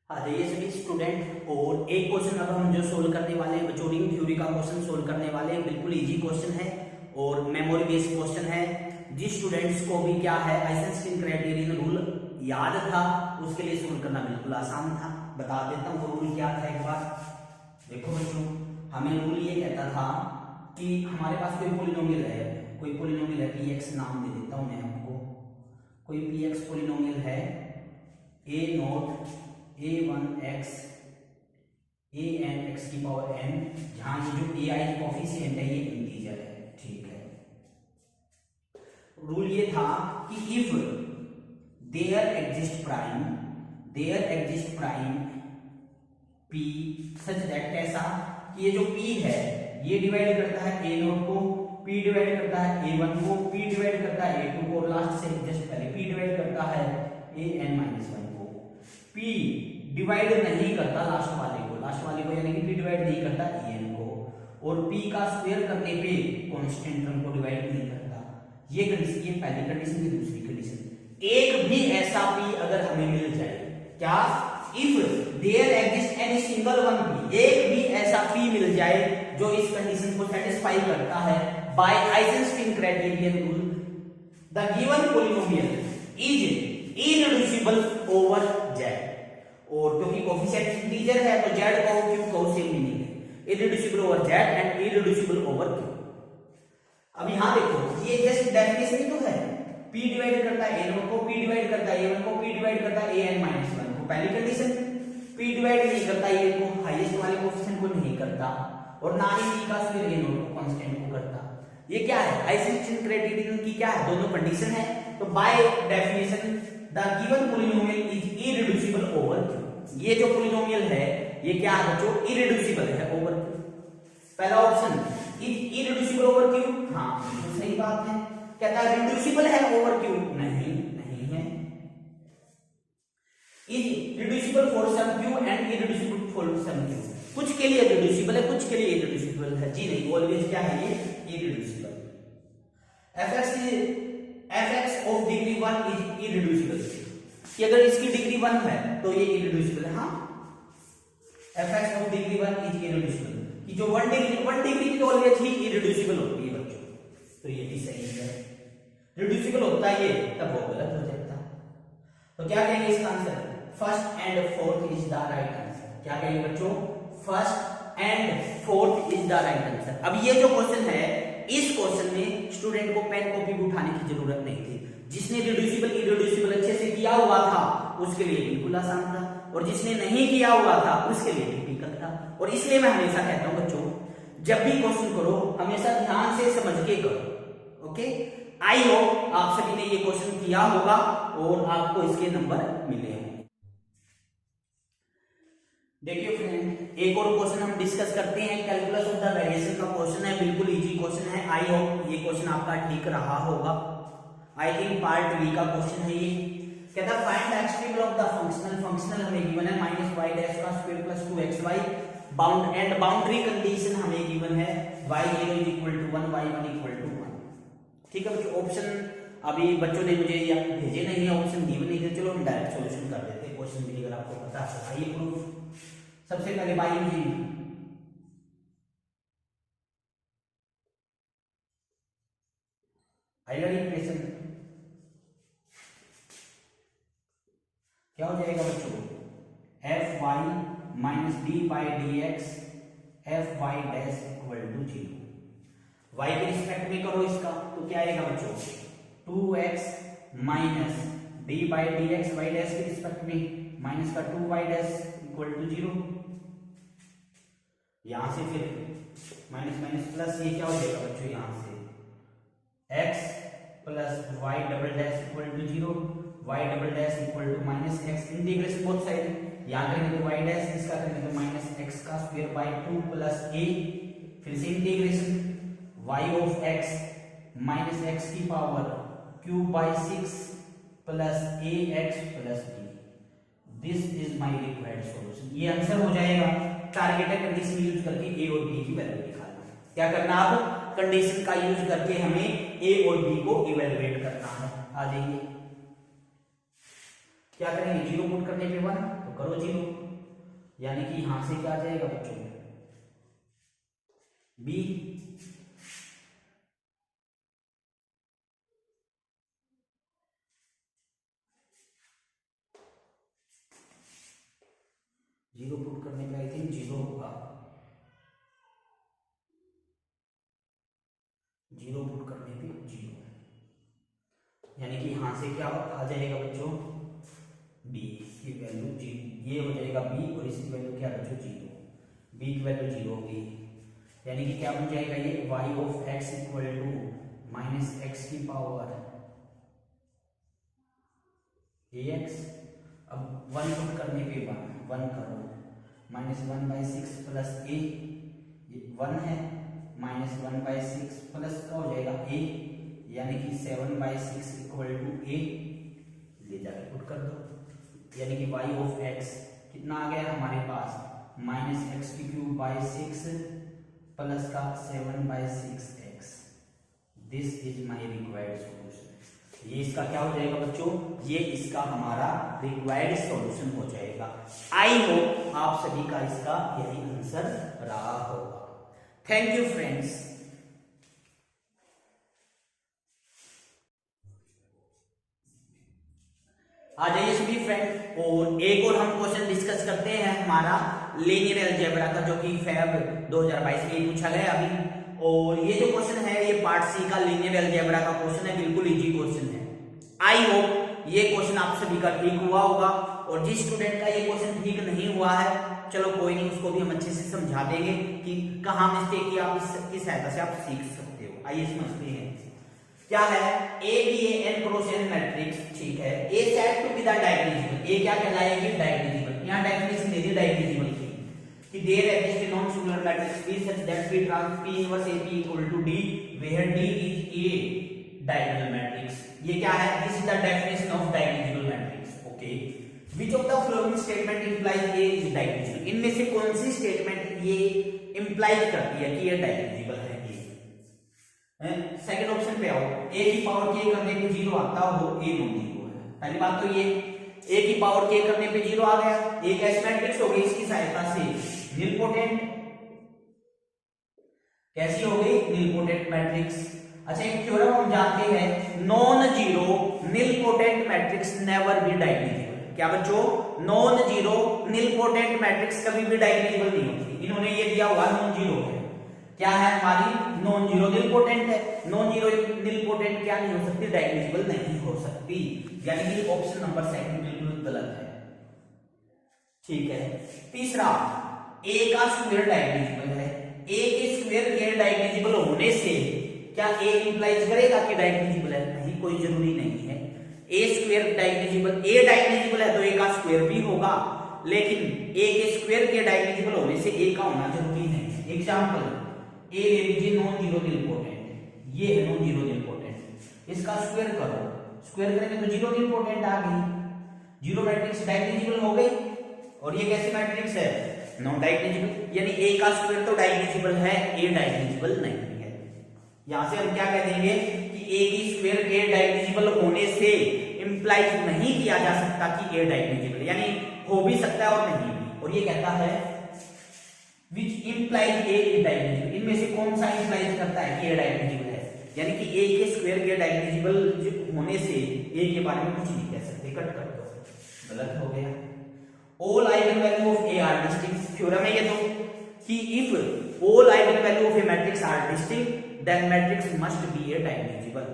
हाँ ये सभी स्टूडेंट, और एक क्वेश्चन अब हम जो सोल्व करने वाले हैं बच्चों, रिंग थ्योरी का क्वेश्चन सोल्व करने वाले हैं। बिल्कुल इजी क्वेश्चन है और मेमोरी बेस्ड क्वेश्चन है। जिस स्टूडेंट्स को भी क्या है आइंस्टाइन क्राइटेरियन रूल याद था उसके लिए सोल्व करना बिल्कुल आसान था। बता देता हूँ वो रूल क्या था एक बार। देखो बच्चों, हमें रूल ये कहता था कि हमारे पास कोई पॉलिनोमियल है, कोई पॉलिनोमियल है px, नाम दे देता हूँ मैं आपको। कोई px पॉलिनोमियल है a0 a1x an x की पावर n, जहां ये जो ai कोफिशिएंट है ये इंटीजर है। ठीक है, रूल ये था कि if there exist prime p such that, कैसा कि ये जो p है ये डिवाइड करता है a0 को, p डिवाइड करता है a1 को, p डिवाइड करता है a2 को, लास्ट से जस्ट पहले p डिवाइड करता है an-1 को। p डिवाइड नहीं करता लास्ट वाले को यानी कि p डिवाइड नहीं करता en को, और p का स्क्वायर करने पे कांस्टेंट टर्म को डिवाइड नहीं करता। ये कंडीशन, ये पहली कंडीशन की दूसरी कंडीशन, एक भी ऐसा p अगर हमें मिल जाए, क्या if there exist any single one p, एक भी ऐसा p मिल जाए जो इस कंडीशन को सेटिस्फाई करता है by Eisenstein criterion rule, the given polynomial is irreducible over z। और क्योंकि कोफिशिएंट इंटीजर है तो z कहो q कहो सेम मीनिंग है, irreducible over z and irreducible over q। अब यहां देखो ये जस्ट डेफिनेशन ही तो है, p डिवाइड करता है a0 को, p डिवाइड करता है a1 को, p डिवाइड करता है an-1 को। पहली कंडीशन p डिवाइड नहीं करता a को, हाईएस्ट वाले कोफिशिएंट को नहीं करता, और ना ही p का स्क्वायर a0 को कांस्टेंट को करता। ये क्या है आइंस्टाइन क्राइटेरियन की क्या है, दोनों कंडीशन है। तो by definition the given polynomial is irreducible over q। ये जो पॉलिनोमियल है ये क्या है बच्चों, इररेड्यूसिबल है ओवर q। पहला option is irreducible over q, हां तो सही बात है। कहता है रिड्यूसिबल है ओवर q, नहीं है। Is reducible for some q and irreducible for some q, कुछ के लिए रिड्यूसिबल है कुछ के लिए इररेड्यूसिबल है। जी नहीं, ऑलवेज क्या है ये इररेड्यूसिबल। fx ऑफ डिग्री 1 इज इररेड्यूसिबल, कि अगर इसकी डिग्री 1 है तो ये इररेड्यूसिबल है। हाँ, fx ऑफ डिग्री 1 इज इररेड्यूसिबल, कि जो 1 डिग्री की ऑलवेज ही इररेड्यूसिबल होती है बच्चों, तो ये भी सही है। रिड्यूसिबल होता है ये तब वो गलत हो जाता है। तो क्या कहेंगे इसका answer, first and fourth is the right answer. क्या कहेंगे बच्चों, first and fourth is the right answer. अब ये जो क्वेश्चन है, इस क्वेश्चन में स्टूडेंट को पेन कॉपी भी उठाने की जरूरत नहीं थी। जिसने रिड्यूसिबल इररेड्यूसिबल अच्छे से किया हुआ था उसके लिए बिल्कुल आसान था, और जिसने नहीं किया हुआ था उसके लिए डिफिकल्ट था। और इसलिए मैं हमेशा कहता हूं बच्चों, जब भी क्वेश्चन करो हमेशा ध्यान से समझ के करो। ओके, आई होप आप सभी ने ये क्वेश्चन किया होगा और आपको इसके नंबर मिले होंगे। देखिए फ्रेंड, एक और क्वेश्चन हम डिस्कस करते हैं, कैलकुलस ऑफ द वेरिएशन का क्वेश्चन है, बिल्कुल इजी क्वेश्चन है। आई होप ये क्वेश्चन आपका ठीक रहा होगा। आई थिंक पार्ट बी का क्वेश्चन है ये। कहता है find the extreme of the functional हमें गिवन है -y डैश का square plus 2xy, bound and boundary condition हमें गिवन है y0 = 1 y1 = 1। ठीक है बच्चों, ऑप्शन अभी बच्चों ने मुझे या भेजे नहीं है, ऑप्शन गिवन नहीं है। चलो हम डायरेक्ट सॉल्यूशन कर देते हैं क्वेश्चन भी, अगर आपको पता है। आइए प्रूफ, सबसे पहले बायोलॉजी आइलर इक्वेशन क्या हो जाएगा बच्चों, fy minus D by D X fy dash equal to 0। y के रिस्पेक्ट में करो इसका तो क्या आएगा बच्चों, 2x minus D by D X, y dash के रिस्पेक्ट में माइनस का 2y डैश इक्वल टू 0। यहां से फिर माइनस माइनस प्लस, ये क्या हो जाएगा बच्चों, यहां से x plus y double dash equal to 0, y double dash equal to minus x, integration both side, यहां करेंगे तो y डैश, इसका करेंगे तो माइनस x का स्क्वायर बाय 2 प्लस a, फिर से integration y of x minus x की power cube by 6 plus ax plus b। This is my required solution. ये आंसर हो जाएगा। टारगेटेड कंडीशन यूज करके a और b की वैल्यू निकालना। क्या करना, अब कंडीशन का यूज करके हमें a और b को इवैल्यूएट करना है। आ जाइए, क्या करेंगे, 0 पुट करने पे 1 तो करो 0, यानी कि यहां से क्या आ जाएगा बच्चों, बी। 0 पुट करने पे आई थिंक 0 होगा, 0 पुट करने पे 0, यानी कि यहां से क्या आ जाएगा बच्चों, बी की वैल्यू 0, ये हो जाएगा बी और इसकी वैल्यू क्या बच्चों 0, बी की वैल्यू 0 होगी, यानी कि क्या बन जाएगा ये y of x equal to minus x की पावर ax। अब 1 पुट करने पे 1 करो, माइनस 1/6 प्लस a, ये 1 है, माइनस 1/6 प्लस क्या हो जाएगा a, यानी कि 7/6 इक्वल टू a, ले जाकर पुट कर दो, यानी कि y ऑफ x कितना आ गया हमारे पास, माइनस एक्स की क्यूब बाई 6 प्लस का 7/6x। This is my required solution. ये इसका क्या हो जाएगा बच्चों, ये इसका हमारा रिक्वायर्ड सॉल्यूशन हो जाएगा। आई होप आप सभी का इसका यही आंसर रहा होगा। Thank you friends. आ जाइए सभी फ्रेंड, और एक और हम क्वेश्चन डिस्कस करते हैं हमारा लीनियर अलजेब्रा का, जो कि फेब 2022 में पूछा गया अभी। और ये जो क्वेश्चन है ये पार्ट सी का लीनियर अलजेब्रा का क्वेश्चन है, बिल्कुल इजी क्वेश्चन है। आई होप ये क्वेश्चन आप सभी का ठीक हुआ होगा, और जिस स्टूडेंट का ये क्वेश्चन ठीक नहीं हुआ है, चलो कोई नहीं, उसको भी हम अच्छे से समझा देंगे कि कहाँ मिस्टेक की, आप इसकी सहायता से आप सीख सकते हो। आइए समझते हैं क्या है। A be n cross n matrix, ठीक है, A said to be the diagonal, A क्या कहलाएगी, डायगोनल। यहां डायगोनल दे दी डायगोनल की, कि there exist a non singular matrix B such that P trans P inverse A B equal to D, where D is a diagonal matrix. ये क्या है, this is the definition of diagonal matrix. Okay, which of the following statement implies A is diagonal, इनमें से कौन सी statement ये implies करती है कि ये डायगोनल है। सेकंड ऑप्शन पे आओ, a की पावर k करने पे 0 आता हो, a नॉन जीरो है। पहली बात तो ये a की पावर k करने पे 0 आ गया, एक ऐसी मैट्रिक्स हो गई, इसकी सहायता से निलपोटेंट, कैसी हो गई, निलपोटेंट मैट्रिक्स। अच्छा, एक थ्योरम हम जानते हैं, non zero nilpotent matrix never be diagonal. क्या बच्चों, नॉन जीरो निलपोटेंट मैट्रिक्स कभी भी डायगोनल नहीं होती। इन्होंने ये दिया हुआ नॉन जीरो है, क्या है हमारी, नॉन जीरो निलपोटेंट है। नॉन जीरो निलपोटेंट क्या नहीं हो सकती, डायगोनल नहीं हो सकती, यानी कि ऑप्शन नंबर सेकंड बिल्कुल गलत है। ठीक है, तीसरा, a का स्क्वायर डायगोनल है, a के स्क्वायर के डायगोनल होने से क्या a इंप्लाइज करेगा कि डायगोनल है, नहीं, कोई जरूरी नहीं है। a square diagonal, a diagonal है तो a का स्क्वायर भी होगा, लेकिन a के स्क्वायर के डायगोनल होने से a का होना जरूरी नहीं है। एग्जांपल ए ले लीजिए, नॉन जीरो निलपोटेंट, ये है नॉन जीरो निलपोटेंट, इसका स्क्वायर करो, स्क्वायर करेंगे तो जीरो निलपोटेंट आ गई, जीरो मैट्रिक्स डायगोनल हो गई। और ये कैसी मैट्रिक्स है, नॉन डायगोनल, यानी ए का स्क्वायर तो डायगोनल है, ए डायगोनल नहीं है। यहां से हम क्या कह देंगे कि ए की स्क्वायर के डायगोनल होने से इंप्लाइज नहीं किया जा सकता कि ए डायगोनल, यानी हो भी सकता है और नहीं भी। और ये कहता है which implies a is diagonal, इनमें से कौन सा इंप्लाइज करता है कि a डायगोनल है, यानी कि a के स्क्वायर के डायगोनल होने से a के बारे में कुछ नहीं कह सकते, कट कर दो, गलत हो गया। all eigen value of a are distinct, theorem है ये तो, कि if all eigen value of a matrix are distinct then matrix must be a diagonal.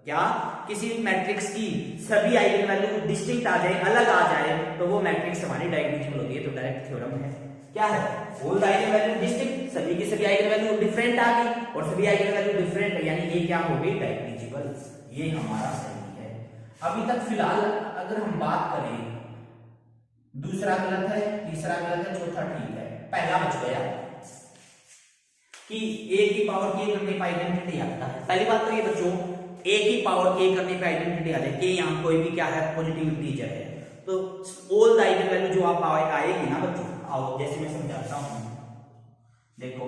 क्या किसी मैट्रिक्स की सभी आइगन वैल्यू डिस्टिंक्ट आ जाए, अलग आ जाए, तो वो मैट्रिक्स हमारी डायगोनल होती है। तो डायरेक्ट थ्योरम है, क्या है, ऑल आइगन वैल्यू डिस्टिंक्ट, सभी की सभी आइगन वैल्यू डिफरेंट आ गई, और सभी आइगन वैल्यू डिफरेंट है, यानी ये क्या हो गई, डायगोनल। ये हमारा सही है। अभी तक फिलहाल अगर हम बात करें, दूसरा गलत है, तीसरा गलत है, चौथा ठीक है, पहला बच गया कि a की पावर k करने पर आइडेंटिटी आता है। पहली बात तो ये बच्चों, a की पावर k करने पर आइडेंटिटी आ जाए, k यहाँ कोई भी क्या है, पॉजिटिव इंटीजर है, तो ऑल द आइगन वैल्यू जो आप आएगी ना बच्चों, आओ जैसे मैं समझाता हूं, देखो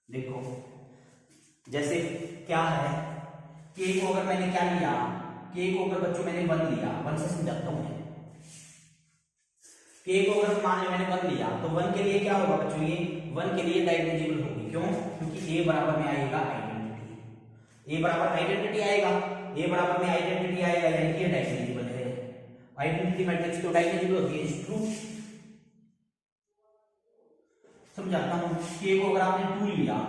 देखो, जैसे क्या है, k को अगर मैंने क्या लिया, k को अगर बच्चों मैंने 1 लिया, 1 से समझाता हूं मैं, के को अगर मान लो मैंने 1 लिया तो 1 के लिए क्या होगा बच्चों, ये 1 के लिए डाइमेंजिबल होगी। क्यों? क्योंकि ए बराबर में आएगा आइडेंटिटी, ए बराबर आइडेंटिटी आएगा, ए बराबर में आइडेंटिटी आएगा यानी कि ये डाइमेंजिबल है। आइडेंटिटी मैट्रिक्स तो डाइमेंजिबल होती है, इज ट्रू। समझाता हूं, के को अगर आपने 2 लिया,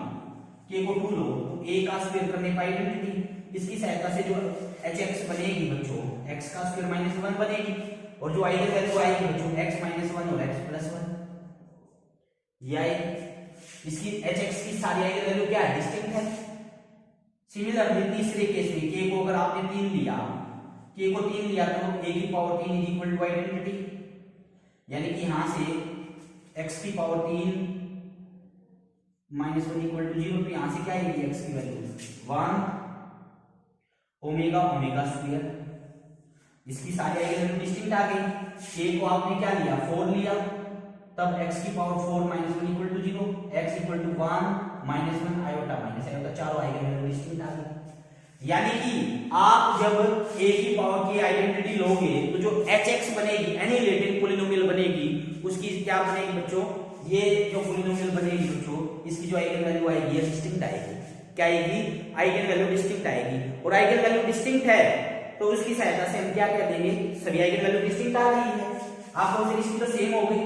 के को 2 लो तो ए का स्क्वायर करने पर आइडेंटिटी, इसकी सहायता से जो hx बनेगी बच्चों, x का स्क्वायर -1 बनेगी और जो आइगन वैल्यू आएगी बच्चों x -1 और x + 1 ये आएगी। इसकी hx की सारी आइगन वैल्यू क्या है, डिस्टिंक्ट है। सिमिलरली तीसरे केस में k को अगर आपने 3 लिया, k को 3 लिया तो a की power 3 is equal to identity, यानी कि यहां से x की पावर 3 -1 इक्वल टू 0, तो यहां से क्या आएगी x की वैल्यू 1 ओमेगा ओमेगा स्क्वायर। इसकी सारी आइगन वैल्यू डिस्टिंक्ट आ गई। k को आपने क्या लिया, 4 लिया, तब x की power 4 -1 equal to 0, x equal to 1 -1 iota minus iota, चारों आइगन वैल्यू डिस्टिंक्ट आ गई। यानी कि आप जब a की पावर की आइडेंटिटी लोगे तो जो hx बनेगी, एनी लेटेंट पॉलिनोमियल बनेगी, उसकी क्या बनेगी बच्चों, ये जो पॉलिनोमियल बनेगी बच्चों, इसकी जो आइगन वैल्यू आएगी ये डिस्टिंक्ट आएगी। क्या आएगी, आइगन वैल्यू डिस्टिंक्ट आएगी। और आइगन वैल्यू डिस्टिंक्ट है तो उसकी सहायता से हम क्या कर देंगे, सभी आइगन वैल्यू डिस्टिंक्ट आ रही है, आप कहोगे इसकी तो सेम हो गई,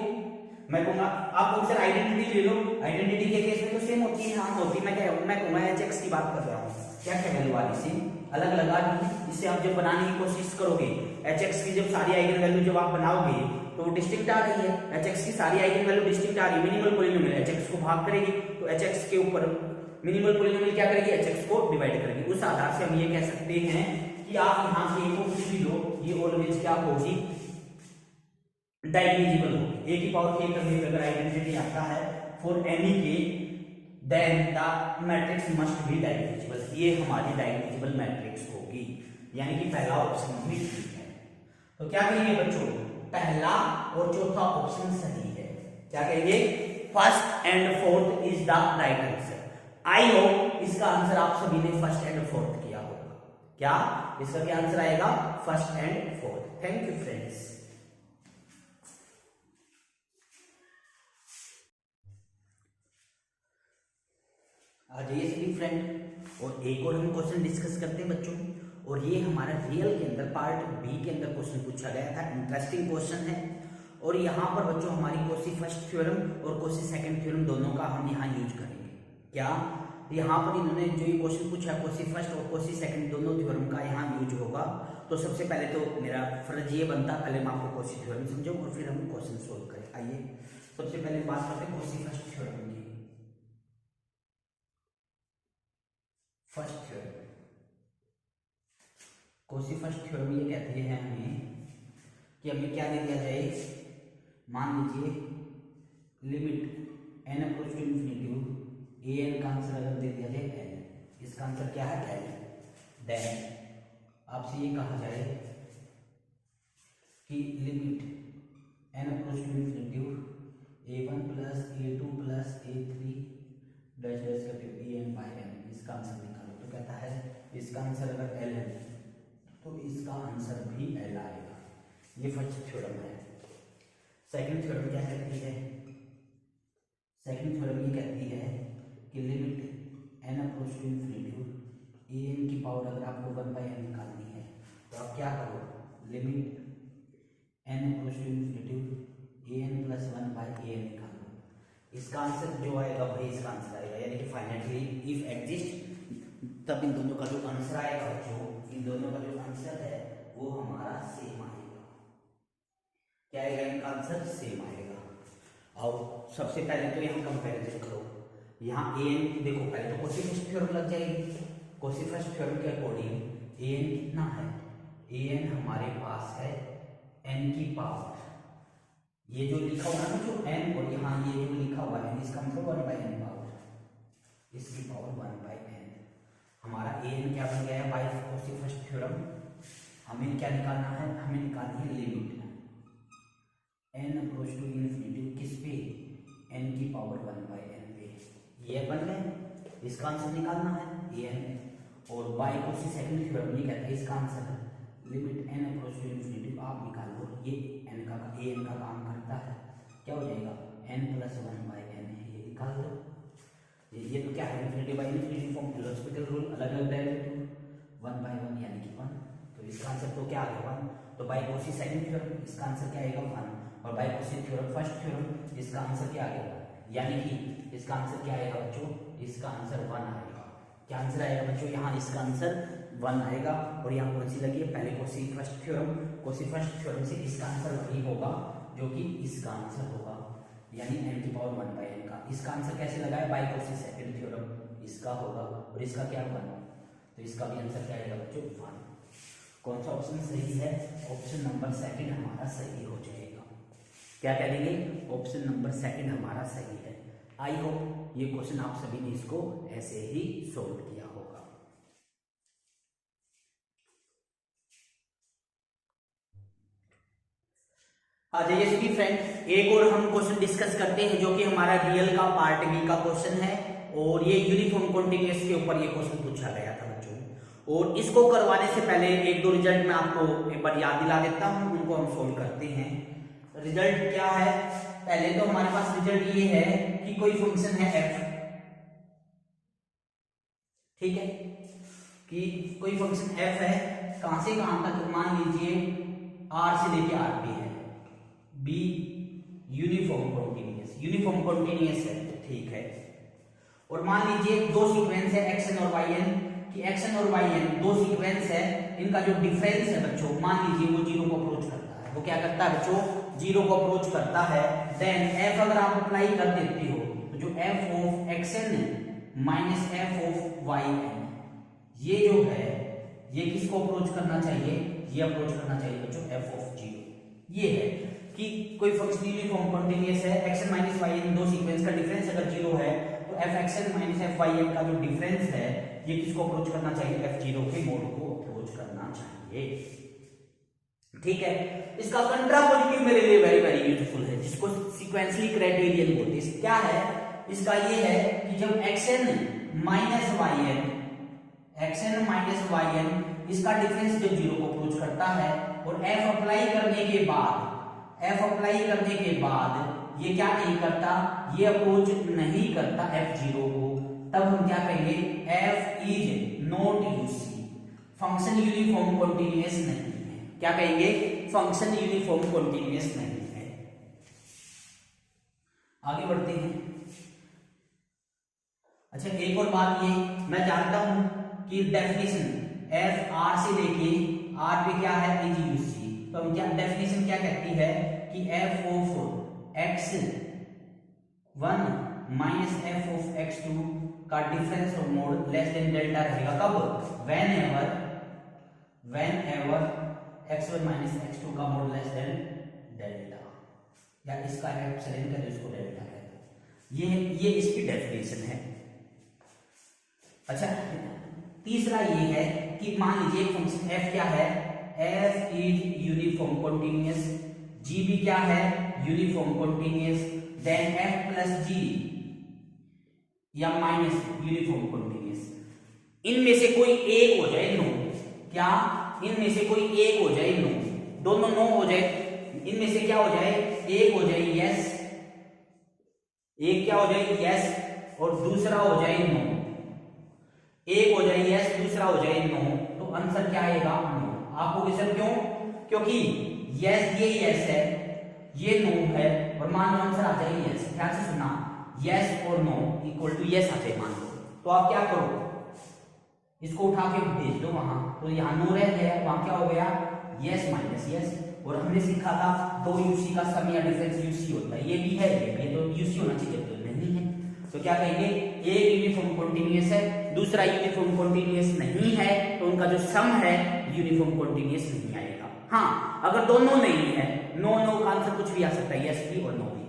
मैं कहूंगा आप कहोगे सर आइडेंटिटी ले लो, आइडेंटिटी के केस में तो सेम होती है, हाँ होती है। मैं कहूंगा hx की बात कर रहा हूँ, क्या क्या वैल्यू वाली से अलग लगा दी। इससे आप जब बनाने की कोशिश करोगे hx की जब सारी आइगन वैल्यू जब आप बनाओगे तो वो डिस्टिंक्ट आ रही है, hx की सारी आइगन वैल्यू डिस्टिंक्ट आ रही है। मिनिमल पॉलिनोमियल hx को भाग करेगी तो hx के ऊपर मिनिमल पॉलिनोमियल क्या करेगी, hx को डिवाइड करेगी। उस आधार से हम ये कह सकते हैं कि आप यहां से को कुछ भी लो, ये ऑलवेज क्या होगी, डाइमेंजिबल होगी। a की पावर k करने पे अगर आइडेंटिटी आता है for any k, then the matrix must be diagonalizable, ये हमारी डाइमेंजिबल मैट्रिक्स होगी, यानी कि पहला ऑप्शन भी ठीक है। तो क्या कहेंगे बच्चों, पहला और चौथा ऑप्शन सही है। क्या कहेंगे, first and fourth is the right answer. I hope इसका आंसर आप सभी ने फर्स्ट एंड फोर्थ किया होगा। क्या इसका क्या आंसर आएगा, first and fourth. Thank you friends. आ जाइए सभी फ्रेंड और एक और हम क्वेश्चन डिस्कस करते हैं बच्चों, और ये हमारा रियल के अंदर पार्ट बी के अंदर क्वेश्चन पूछा गया था। इंटरेस्टिंग क्वेश्चन है और यहाँ पर बच्चों हमारी कोसी फर्स्ट थ्योरम और कोसी सेकंड थ्योरम दोनों का हम यहाँ यूज करेंगे। क्या यहाँ पर इन्होंने जो ये क्वेश्चन पूछा है कोसी फर्स्ट और कोसी सेकंड दोनों थ्योरम का यहाँ यूज होगा। तो सबसे पहले तो मेरा फर्ज ये बनता, पहले मैं आपको कोसी थ्योरम समझाऊं और फिर हम क्वेश्चन सोल्व करें। आइए सबसे पहले बात करते हैं कोसी फर्स्ट थ्योरम की। First theorem, Kosi first theorem ये कहते हैं हमें कि हमें क्या दे दिया जाए, मान लीजिए limit n approach to infinity a n का आंसर अगर दे दिया जाए n, इसका आंसर क्या है n, देन आपसे ये कहा जाए कि limit n approach to infinity a1 plus a2 plus a3 dash dash करके en बाय n, इसका आंसर निकालो। तो कहता है इसका आंसर अगर l है तो इसका आंसर भी l आएगा। ये फर्स्ट थ्योरम है। सेकंड थ्योरम क्या कहती है, सेकंड थ्योरम ये कहती है कि limit n approach to infinity a n की पावर अगर आपको 1/n निकालनी है तो आप क्या करो, limit n approach to infinity an plus 1/an निकालो। इसका आंसर जो आएगा भाई इसका आंसर आएगा, यानी कि फाइनाइटली इफ एग्जिस्ट तब इन दोनों का जो आंसर आएगा बच्चों, इन दोनों का जो आंसर है वो हमारा सेम आएगा। क्या आएगा, इनका आंसर सेम आएगा। और सबसे पहले तो यहाँ कंपैरिजन करो, यहाँ an देखो, पहले तो कोसी फर्स्ट थ्योरम लग जाएगी। कोसी फर्स्ट थ्योरम के अकॉर्डिंग an कितना है, an हमारे पास है n की पावर, ये जो लिखा हुआ है जो n, और यहाँ ये जो लिखा हुआ है इसका मतलब 1/n पावर, इसकी पावर 1/n। हमारा an क्या बन गया है बाय कोसी फर्स्ट थ्योरम। हमें क्या निकालना है, हमें निकालनी है limit n approach to infinity किस पे, n की पावर 1/n पे। ये बन गए, इसका आंसर निकालना है an। और बाय कोसी सेकंड थ्योरम ये कहता है इसका answer limit n approach to infinity आप निकाल लो, ये एन का काम करता है, क्या हो जाएगा n plus one by n है, ये निकाल दो। ये तो क्या है infinity by infinity form, L'Hospital rule, अलग अलग डेरिवेटिव, वन बाई वन यानी कि वन, तो इसका आंसर तो क्या आ गया वन। तो बाई कॉची सेकंड थ्योरम, इसका आंसर क्या आएगा वन, और by Cauchy theorem first theorem, इसका आंसर क्या आ गया, यानी कि इसका आंसर क्या आएगा बच्चों, इसका आंसर वन आएगा। क्या आंसर आएगा बच्चों, यहाँ इसका आंसर वन आएगा। और यहाँ कौन सी लगी है, पहले Cauchy first theorem, Cauchy first theorem से इसका आंसर वही होगा जो कि इसका आंसर होगा, यानी n की पावर वन बाई एन का। इसका आंसर कैसे लगा है, बाई कॉची सेकंड थ्योरम, इसका होगा, और इसका क्या वन, तो इसका भी आंसर क्या आएगा बच्चों वन। कौन सा ऑप्शन सही है, ऑप्शन नंबर सेकंड हमारा सही हो जाएगा। क्या करेंगे, ऑप्शन नंबर सेकंड हमारा सही है। आई होप ये क्वेश्चन आप सभी ने इसको ऐसे ही सोल्व किया होगा। आ जाइए सभी फ्रेंड, एक और हम क्वेश्चन डिस्कस करते हैं जो कि हमारा रियल का पार्ट बी का क्वेश्चन है, और ये यूनिफॉर्म कॉन्टिन्यूअस के ऊपर ये क्वेश्चन पूछा गया था बच्चों। और इसको करवाने से पहले एक दो रिजल्ट मैं आपको एक बार याद दिला देता हूं, उनको हम सोल्व करते हैं। रिजल्ट क्या है, पहले तो हमारे पास रिजल्ट ये है कि कोई फंक्शन है f, ठीक है, कि कोई फंक्शन f है, कहां से कहां तक, मान लीजिए r से लेके r पे है, b यूनिफॉर्म कॉन्टिन्यूअस है, ठीक है। और मान लीजिए दो सीक्वेंस है xn और yn, कि xn और yn दो सीक्वेंस है, इनका जो डिफरेंस है बच्चों, मान लीजिए वो जीरो को अप्रोच करता है, वो क्या करता है बच्चों, जीरो को अप्रोच करता है। देन f अगर आप अप्लाई कर देते हो तो जो f of xn minus f of yn, ये जो है ये किसको अप्रोच करना चाहिए, ये अप्रोच करना चाहिए बच्चों f ऑफ जीरो। ये है कि कोई फंक्शन यूनिफॉर्म कॉन्टिन्यूअस है, xn माइनस yn दो सीक्वेंस का डिफरेंस अगर जीरो है तो fxn माइनस fyn का जो डिफरेंस है ये किसको अप्रोच करना चाहिए, f0 के मोड को अप्रोच करना चाहिए, ठीक है। इसका कंट्रापोजिटिव मेरे लिए वेरी वेरी यूजफुल है, जिसको सीक्वेंशियली क्राइटेरियन बोलते हैं। क्या है इसका, ये है कि जब xn माइनस yn इसका डिफरेंस जब जीरो को अप्रोच करता है और f अप्लाई करने के बाद ये क्या नहीं करता, ये अप्रोच नहीं करता f0 को, तब हम क्या कहेंगे, f is not UC, function uniform continuous नहीं है। क्या कहेंगे, फंक्शन यूनिफॉर्म कॉन्टिन्यूअस नहीं है। आगे बढ़ते हैं। अच्छा एक और बात, ये मैं जानता हूं कि डेफिनेशन f r से लेके r पे क्या है, इज यूसी, तो हम क्या डेफिनेशन क्या कहती है कि f of x1 minus f of x2 का difference of mode less than delta रहेगा, कब, when ever x1 minus x2 का मोड लेस देन डेल्टा, या इसका एप्सिलॉन का इसको डेल्टा कहते हैं। ये इसकी डेफिनेशन है। अच्छा तीसरा ये है कि मान लीजिए एक फंक्शन f क्या है, f is uniform continuous, g भी क्या है, uniform continuous, then f plus g या माइनस यूनिफॉर्म कॉन्टिन्यूअस, इनमें से कोई एक हो जाए नो, क्या, इनमें से कोई एक हो जाए नो, दोनों नो हो जाए, इनमें से क्या हो जाए, एक हो जाए यस, एक क्या हो जाए यस और दूसरा हो जाए नो, एक हो जाए यस दूसरा हो जाए नो, तो आंसर क्या आएगा, नो। आपको सर क्यों, क्योंकि यस ये यस है, ये नो है, और मान लो आंसर आ जाए यस, ध्यान से सुनना, यस और नो इक्वल टू यस आ जाए मान लो, तो आप क्या करो, इसको उठा के भेज दो वहां, तो यहाँ नो रह गया, वहां क्या हो गया, यस माइनस यस। और हमने सीखा था दो यूसी का सम या डिफरेंस यूसी होता है, ये भी है, ये भी, तो यूसी होना चाहिए, तो नहीं है, तो क्या कहेंगे, एक यूनिफॉर्म कॉन्टिन्यूअस है, दूसरा यूनिफॉर्म कॉन्टिन्यूअस नहीं है, तो उनका जो सम है यूनिफॉर्म कॉन्टिन्यूअस नहीं आएगा। हाँ अगर दोनों नहीं है, नो नो का आंसर कुछ भी आ सकता है, यस भी और नो भी।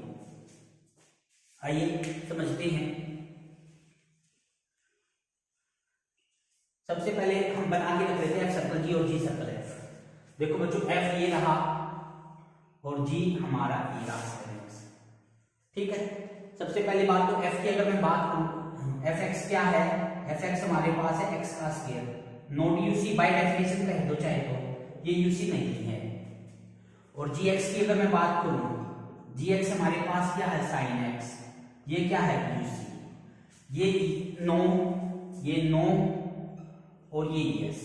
आइए समझते हैं। सबसे पहले हम बना के रख लेते हैं सर्कल जी और जी सर्कल एफ। देखो बच्चों एफ ये रहा और जी हमारा ये रहा, ठीक है। सबसे पहली बात तो एफ की अगर मैं बात करूं, एफ एक्स क्या है, एफ एक्स हमारे पास है एक्स का square, not UC by definition कह दो चाहे तो, ये यूसी नहीं है। और जी एक्स की अगर मैं बात करूं, जी एक्स हमारे पास क्या है साइन एक्स, ये क्या है यूसी, ये 9, ये 9 और ये यस,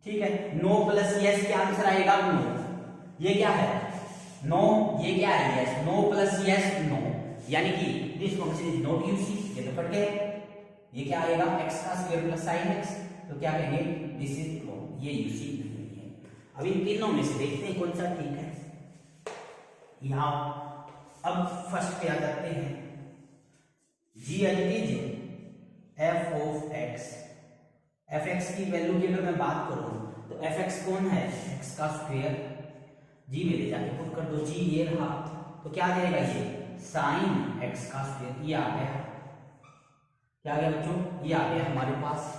ठीक है। 9 प्लस यस क्या आंसर आएगा 9, ये क्या है 9, ये क्या है यस, 9 प्लस यस 9, यानी कि this function is not UC, ये तो कट गया। ये क्या आएगा एक्स का स्क्वायर प्लस साइन एक्स, तो क्या कहेंगे दिस इज नो, ये यूसी नहीं है। अब इन तीनों में से देखते हैं कौन सा ठीक है। यहां अब फर्स्ट पे आ जाते हैं, जी H is F of x, F x की वैल्यू की अगर मैं बात करूं तो एफ एक्स कौन है एक्स का स्क्वायर, जी में ले जाके पुट कर दो, जी ये रहा, तो क्या आ जाएगा ये साइन एक्स का स्क्वायर, ये आ गया, क्या आ गया बच्चों, ये आ गया हमारे पास,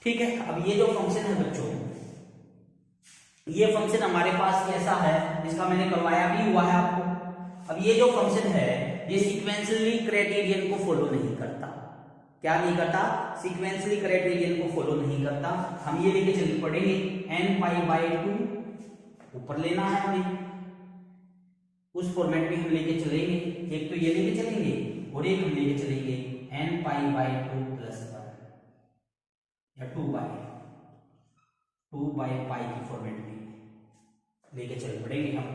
ठीक है। अब ये जो फंक्शन है बच्चों, ये फंक्शन हमारे पास कैसा है, जिसका मैंने करवाया भी हुआ है आपको। अब ये जो फंक्शन है ये सीक्वेंशियली क्राइटेरियन को फॉलो नहीं करता, क्या नहीं करता, सीक्वेंशियली क्राइटेरियन को फॉलो नहीं करता। हम ये लेके चल पड़ेंगे n पाई बाय 2 ऊपर लेना है हमें, उस फॉर्मेट में हम लेके चलेंगे, एक तो ये लेके चलेंगे और एक हम लेके चलेंगे n पाई बाय 2 प्लस 1 या 2 बाय पाई की फॉर्मेट में लेके चल पड़ेंगे हम,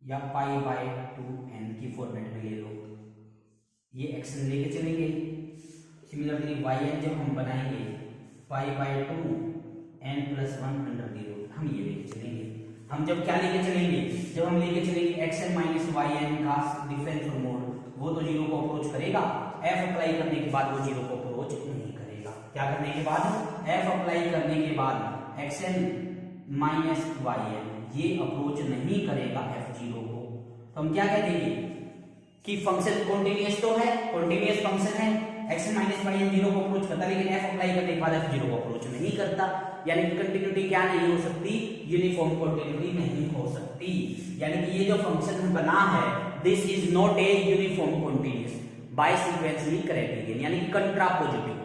या पाई बाय 2n की फॉर्मेट में ले लो, ये एक्शन लेके चलेंगे। सिमिलरली yn जब हम बनाएंगे pi by 2 n plus 1 under the root, हम ये लेके चलेंगे। हम जब क्या लेके चलेंगे, जब हम लेके चलेंगे xn माइनस yn का डिफरेंस फॉर्मूला, वो तो जीरो को अप्रोच करेगा, f अप्लाई करने के बाद वो जीरो को अप्रोच नहीं करेगा। क्या करने के बाद, f अप्लाई करने के बाद xn माइनस yn ये अप्रोच नहीं करेगा f0 को, तो हम क्या कह देंगे कि फंक्शन कॉन्टिन्यूअस तो है, कॉन्टिन्यूअस फंक्शन है, xn माइनस yn जीरो को अप्रोच करता है, लेकिन f अप्लाई करने के बाद f0 को अप्रोच नहीं करता, यानी कि कंटिन्यूटी क्या नहीं हो सकती, यूनिफॉर्म कंटिन्यूटी नहीं हो सकती। यानी कि ये जो फंक्शन बना है this is not a uniform continuous by sequentially criterion, यानी कि कंट्रापोजिटिव।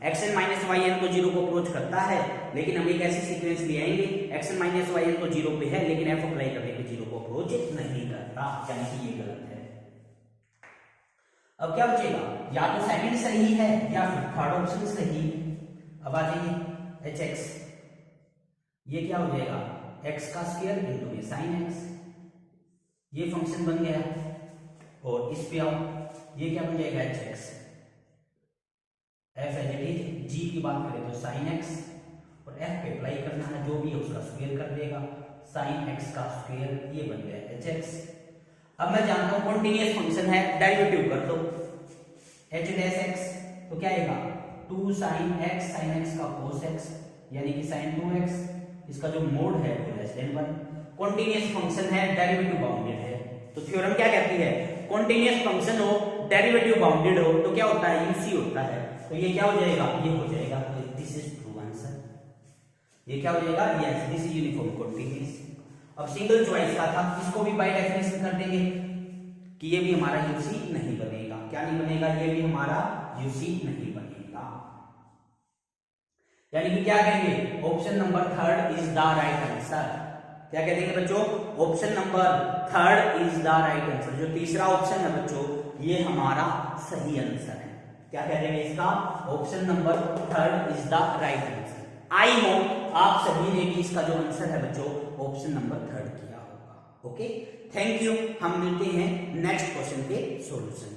xn माइनस yn को जीरो को अप्रोच करता है, लेकिन हम एक ऐसी सीक्वेंस ले आएंगे xn माइनस yn तो जीरो पे है, लेकिन f अप्लाई करने पे जीरो को अप्रोच नहीं करता, यानी कि ये गलत है। अब क्या बचेगा, या तो सेकंड सही है या फिर थर्ड ऑप्शन सही। अब आ जाइए hx, ये क्या हो जाएगा x का स्क्वायर इंटू में साइन x, ये फंक्शन बन गया। और इस पे आओ, ये क्या बन जाएगा hx, f as it is, g की बात करें तो साइन x, और f पे अप्लाई करना है जो भी है उसका स्क्वायर कर देगा, साइन x का स्क्वायर, ये बन गया hx। अब मैं जानता हूं कॉन्टिन्यूअस फंक्शन है, डेरिवेटिव कर दो h डैश x, तो क्या आएगा 2 sin x, sin x का cos x, यानी कि sin 2x, इसका जो मोड है वो लेस देन 1। कॉन्टिन्यूअस फंक्शन है, डेरिवेटिव बाउंडेड है, तो थ्योरम क्या कहती है, कॉन्टिन्यूअस फंक्शन हो, डेरिवेटिव बाउंडेड हो, तो क्या होता है यूसी होता है, तो ये क्या हो जाएगा, ये हो जाएगा, दिस इज ट्रू आंसर, ये क्या हो जाएगा, yes this is uniform continuous. अब सिंगल चॉइस का था, इसको भी बाय डेफिनेशन कर देंगे कि ये भी हमारा यूसी नहीं बनेगा, क्या नहीं बनेगा, ये भी हमारा यूसी नहीं बनेगा, यानी कि क्या कहेंगे option number third is the right answer. क्या कहते हैं बच्चों, option number third is the right answer, जो तीसरा ऑप्शन है बच्चों ये हमारा सही आंसर है। क्या कह देंगे इसका, option number third is the right answer. I hope आप सभी ने भी इसका जो आंसर है बच्चों ऑप्शन नंबर थर्ड किया होगा। ओके, थैंक यू, हम मिलते हैं नेक्स्ट क्वेश्चन के सॉल्यूशन।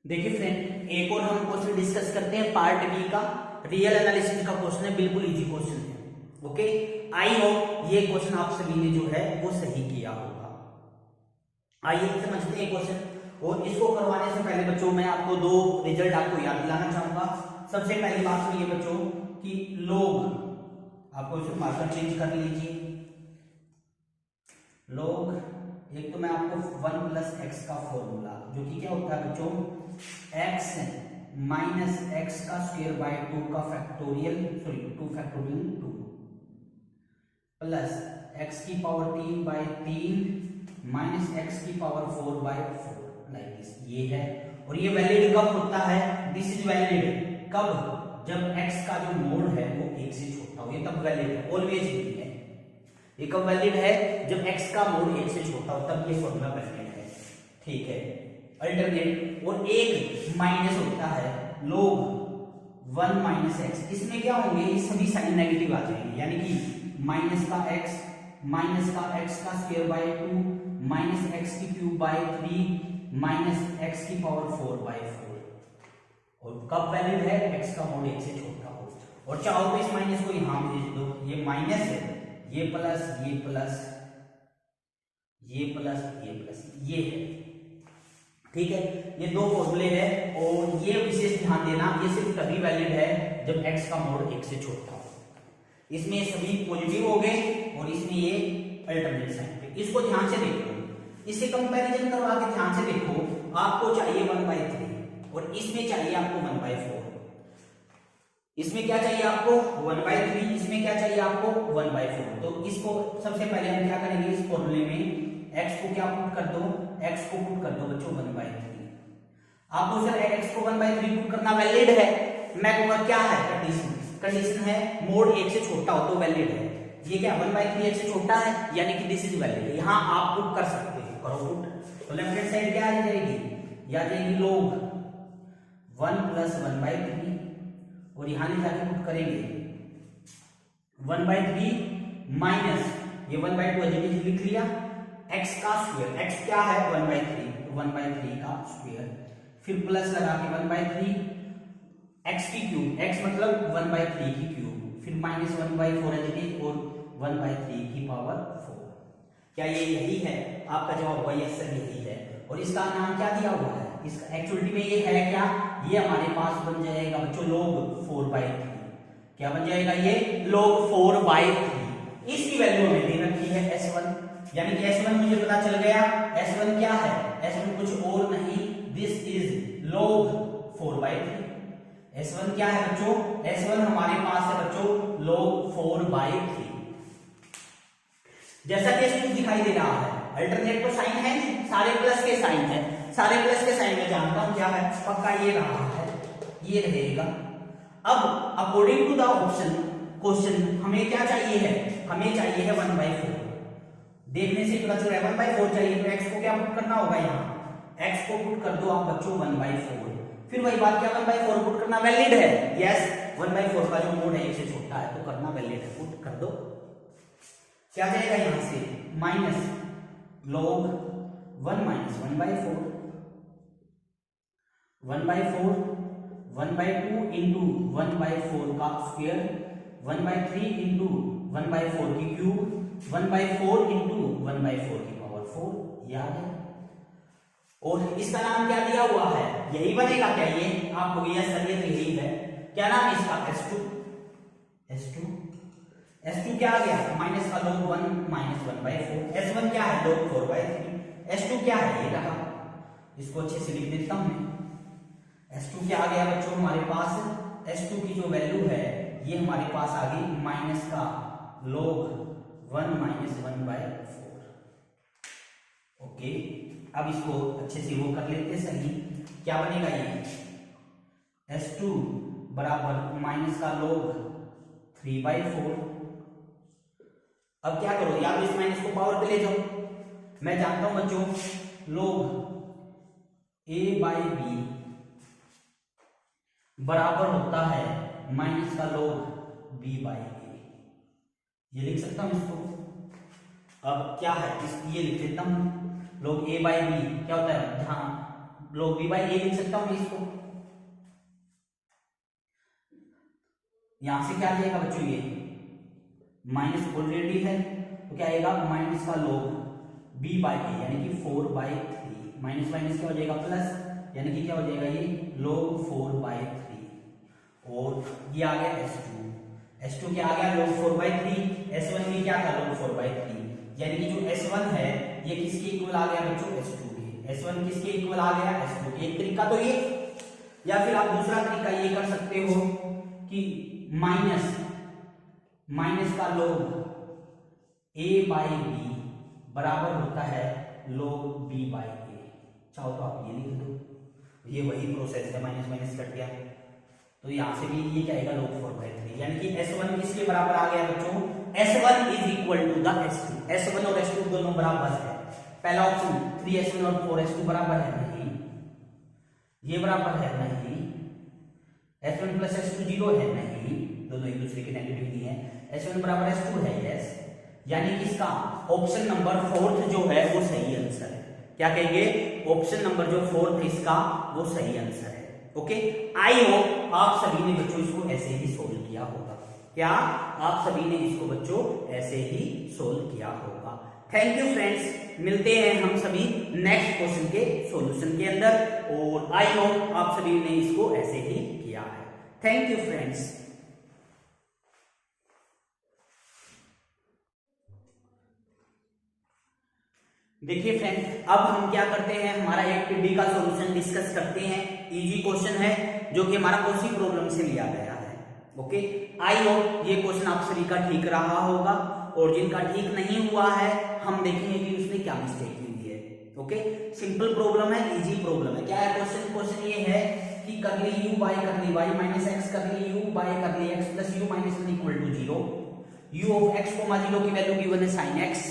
देखिए फ्रेंड, एक और हम क्वेश्चन डिस्कस करते हैं पार्ट बी का, रियल एनालिसिस का क्वेश्चन है, बिल्कुल इजी क्वेश्चन है। ओके, आई होप ये क्वेश्चन आप सभी ने जो है वो सही किया होगा। आइए समझते हैं क्वेश्चन, और इसको करवाने से पहले बच्चों मैं आपको दो रिजल्ट आपको याद दिलाना चाहूंगा। सबसे पहली बात तो ये बच्चों कि लोग, आपको इसमें मार्कर चेंज कर लीजिए, लोग, एक तो मैं आपको 1 प्लस एक्स का फॉर्मूला, जो कि क्या होता है बच्चों x माइनस एक्स का स्क्वायर बाय 2 का factorial, sorry 2 factorial 2 plus x की पावर 3 बाय 3 माइनस एक्स की पावर 4 बाय 4 लाइक दिस, ये है। और ये वैलिड कब होता है, दिस इज वैलिड कब, जब x का जो मोड है वो 1 से छोटा हो, ये तब वैलिड है, ऑलवेज है। ये कब वैलिड है, जब x का मोड 1 से छोटा हो, तब ये फॉर्मूला वैलिड है। ठीक है, अल्टरनेट। और एक माइनस होता है log 1 माइनस एक्स, इसमें क्या होंगे, ये सभी साइन नेगेटिव आ जाएंगे, यानी कि माइनस का x का स्क्वायर बाय 2 माइनस एक्स की क्यूब बाय 3 माइनस एक्स की पावर 4 बाय 4। और कब वैलिड है, x का मोड 1 से छोटा हो। और चाहो तो इस माइनस को यहां भेज दो, ये माइनस है, ये प्लस ये प्लस ये प्लस ये प्लस ये है। ठीक है, ये दो फॉर्मूले हैं और ये विशेष ध्यान देना, ये सिर्फ तभी वैलिड है जब x का मोड 1 से छोटा हो। इसमें सभी पॉजिटिव हो गए और इसमें ये अल्टरनेट साइन पे। इसको ध्यान से देखो, इसे कंपैरिजन करवा के ध्यान से देखो, आपको चाहिए 1/3 और इसमें चाहिए आपको 1/4। इसमें क्या चाहिए आपको 1/3, इसमें क्या चाहिए आपको 1/4। तो इसको सबसे पहले हम क्या करेंगे, इस फॉर्मूले में x को क्या पुट कर दो, x को पुट कर दो बच्चों 1/3। आपको सर x को 1/3 पुट करना वैलिड है, मैं कहूंगा क्या है कंडीशन है मोड 1 से छोटा हो तो वैलिड है। ये क्या 1/3 1 से छोटा है, यानी कि दिस इज वैलिड। यहां आप पुट कर सकते हो, करो पुट। तो लेफ्ट हैंड साइड क्या आ जाएगी, या जाएगी log 1 + 1/3 और यहां ले जाके पुट करेंगे 1/3 माइनस ये 1/2 एज लिख लिया, x का स्क्वायर, x क्या है 1/3, तो 1/3 का स्क्वायर, फिर प्लस लगा के 1/3 x की क्यूब, x मतलब 1/3 की क्यूब, फिर माइनस 1/4 एज और 1/3 की पावर 4। क्या ये यही है, आपका जवाब होगा यस सर यही है। और इसका नाम क्या दिया हुआ है, इसका एक्चुअली में ये है क्या, ये हमारे पास बन जाएगा बच्चों log 4/3। क्या बन जाएगा ये log 4/3। इसकी वैल्यू हमें दे रखी है S1, यानी कि S1 मुझे पता चल गया, S1 क्या है, S1 कुछ और नहीं, दिस इज log 4/3। S1 क्या है बच्चों, S1 हमारे पास है बच्चों log 4/3। जैसा कि इसमें दिखाई दे रहा है, अल्टरनेट तो साइन है नहीं, सारे प्लस के साइन है, सारे प्लस के साइन में जानता हूं क्या है, पक्का ये रहा है, ये रहेगा। अब according to the option question हमें क्या चाहिए है, हमें चाहिए है 1/4। देखने से पता चल रहा है 1/4 चाहिए, तो x को क्या पुट करना होगा, यहाँ x को पुट कर दो आप बच्चों 1/4। फिर वही बात, क्या 1/4 पुट करना वैलिड है, यस 1/4 का जो मोड है 1 से छोटा है तो करना वैलिड है, पुट कर दो। क्या जाएगा यहां से माइनस log 1 - 1/4 1/2 इंटू 1/4 का स्क्वायर 1/3 इंटू 1/4 की क्यूब 1/4 इंटू 1/4 की पावर 4। याद है, और इसका नाम क्या दिया हुआ है, यही बनेगा क्या, ये आपको यस सर ये तो यही है। क्या नाम है इसका, S2 क्या आ गया, माइनस का log 1 - 1/4। S1 क्या है log 4/3, S2 क्या है ये रहा, इसको अच्छे से लिख देता हूं मैं। S2 क्या आ गया बच्चों हमारे पास, S2 की जो वैल्यू है ये हमारे पास आ गई माइनस का log 1 - 1/4। ओके, अब इसको अच्छे से वो कर लेते सही, क्या बनेगा ये S2 बराबर माइनस का log 3/4। अब क्या करो, या तो इस माइनस को पावर पे ले जाओ, मैं जानता हूं बच्चों log a/b बराबर होता है माइनस का log b/a। ये लिख सकता हूं इसको। अब क्या है, ये लिख देता हूं log a/b क्या होता है, हाँ log b/a लिख सकता हूं इसको। यहां से क्या आ जाएगा बच्चों, ये माइनस ऑलरेडी है तो क्या आएगा माइनस का log b/a यानी कि 4/3 माइनस माइनस क्या हो जाएगा प्लस, यानी कि क्या हो जाएगा ये log 4/3। और ये आ गया S2 क्या आ गया log 4/3, S1 भी क्या था log 4/3, यानी कि जो S1 है ये किसके इक्वल आ गया बच्चों, S2 के। S1 किसके इक्वल आ गया, S2 के। एक तरीका तो ये, या फिर आप दूसरा तरीका ये कर सकते हो कि माइनस का log a/b बराबर होता है log b/a। चाहो तो आप ये लिख दो ये वही प्रोसेस है, माइनस माइनस कट गया, तो यहाँ से भी ये क्या आएगा log 4/3, यानी कि S1 किसके बराबर आ गया बच्चों, S1 is equal to the S2, S1 और S2 दोनों बराबर है। पहला ऑप्शन 3S1 और 4S2 बराबर है नहीं, ये बराबर है नहीं, S1 प्लस S2 0 है नहीं, दोनों एक दूसरे के नेगेटिव दिए हैं, S1 बराबर S2 है यस, यानी कि इसका ऑप्शन नंबर 4 जो है वो सही आंसर है। क्या कहेंगे, ऑप्शन नंबर जो 4 इसका वो सही आंसर है। ओके, आई होप आप सभी ने बच्चों इसको ऐसे ही सोल्व किया होगा। क्या आप सभी ने इसको बच्चों ऐसे ही सोल्व किया होगा। थैंक यू फ्रेंड्स, मिलते हैं हम सभी नेक्स्ट क्वेश्चन के सॉल्यूशन के अंदर, और आई होप आप सभी ने इसको ऐसे ही किया है। Thank you friends. देखिए फ्रेंड, अब हम क्या करते हैं, हमारा एक पीडी का सॉल्यूशन डिस्कस करते हैं। इजी क्वेश्चन है जो कि हमारा कोसी प्रॉब्लम से लिया गया है। ओके, आई होप ये क्वेश्चन आप सभी का ठीक रहा होगा, और जिनका ठीक नहीं हुआ है हम देखेंगे कि उसने क्या मिस्टेक की हुई है। ओके, सिंपल प्रॉब्लम है, इजी प्रॉब्लम है। क्या है क्वेश्चन, क्वेश्चन ये है कि curly u by curly y minus x curly u by curly x plus u minus 1 equal to 0, u of x comma 0 की वैल्यू गिवन है sin x,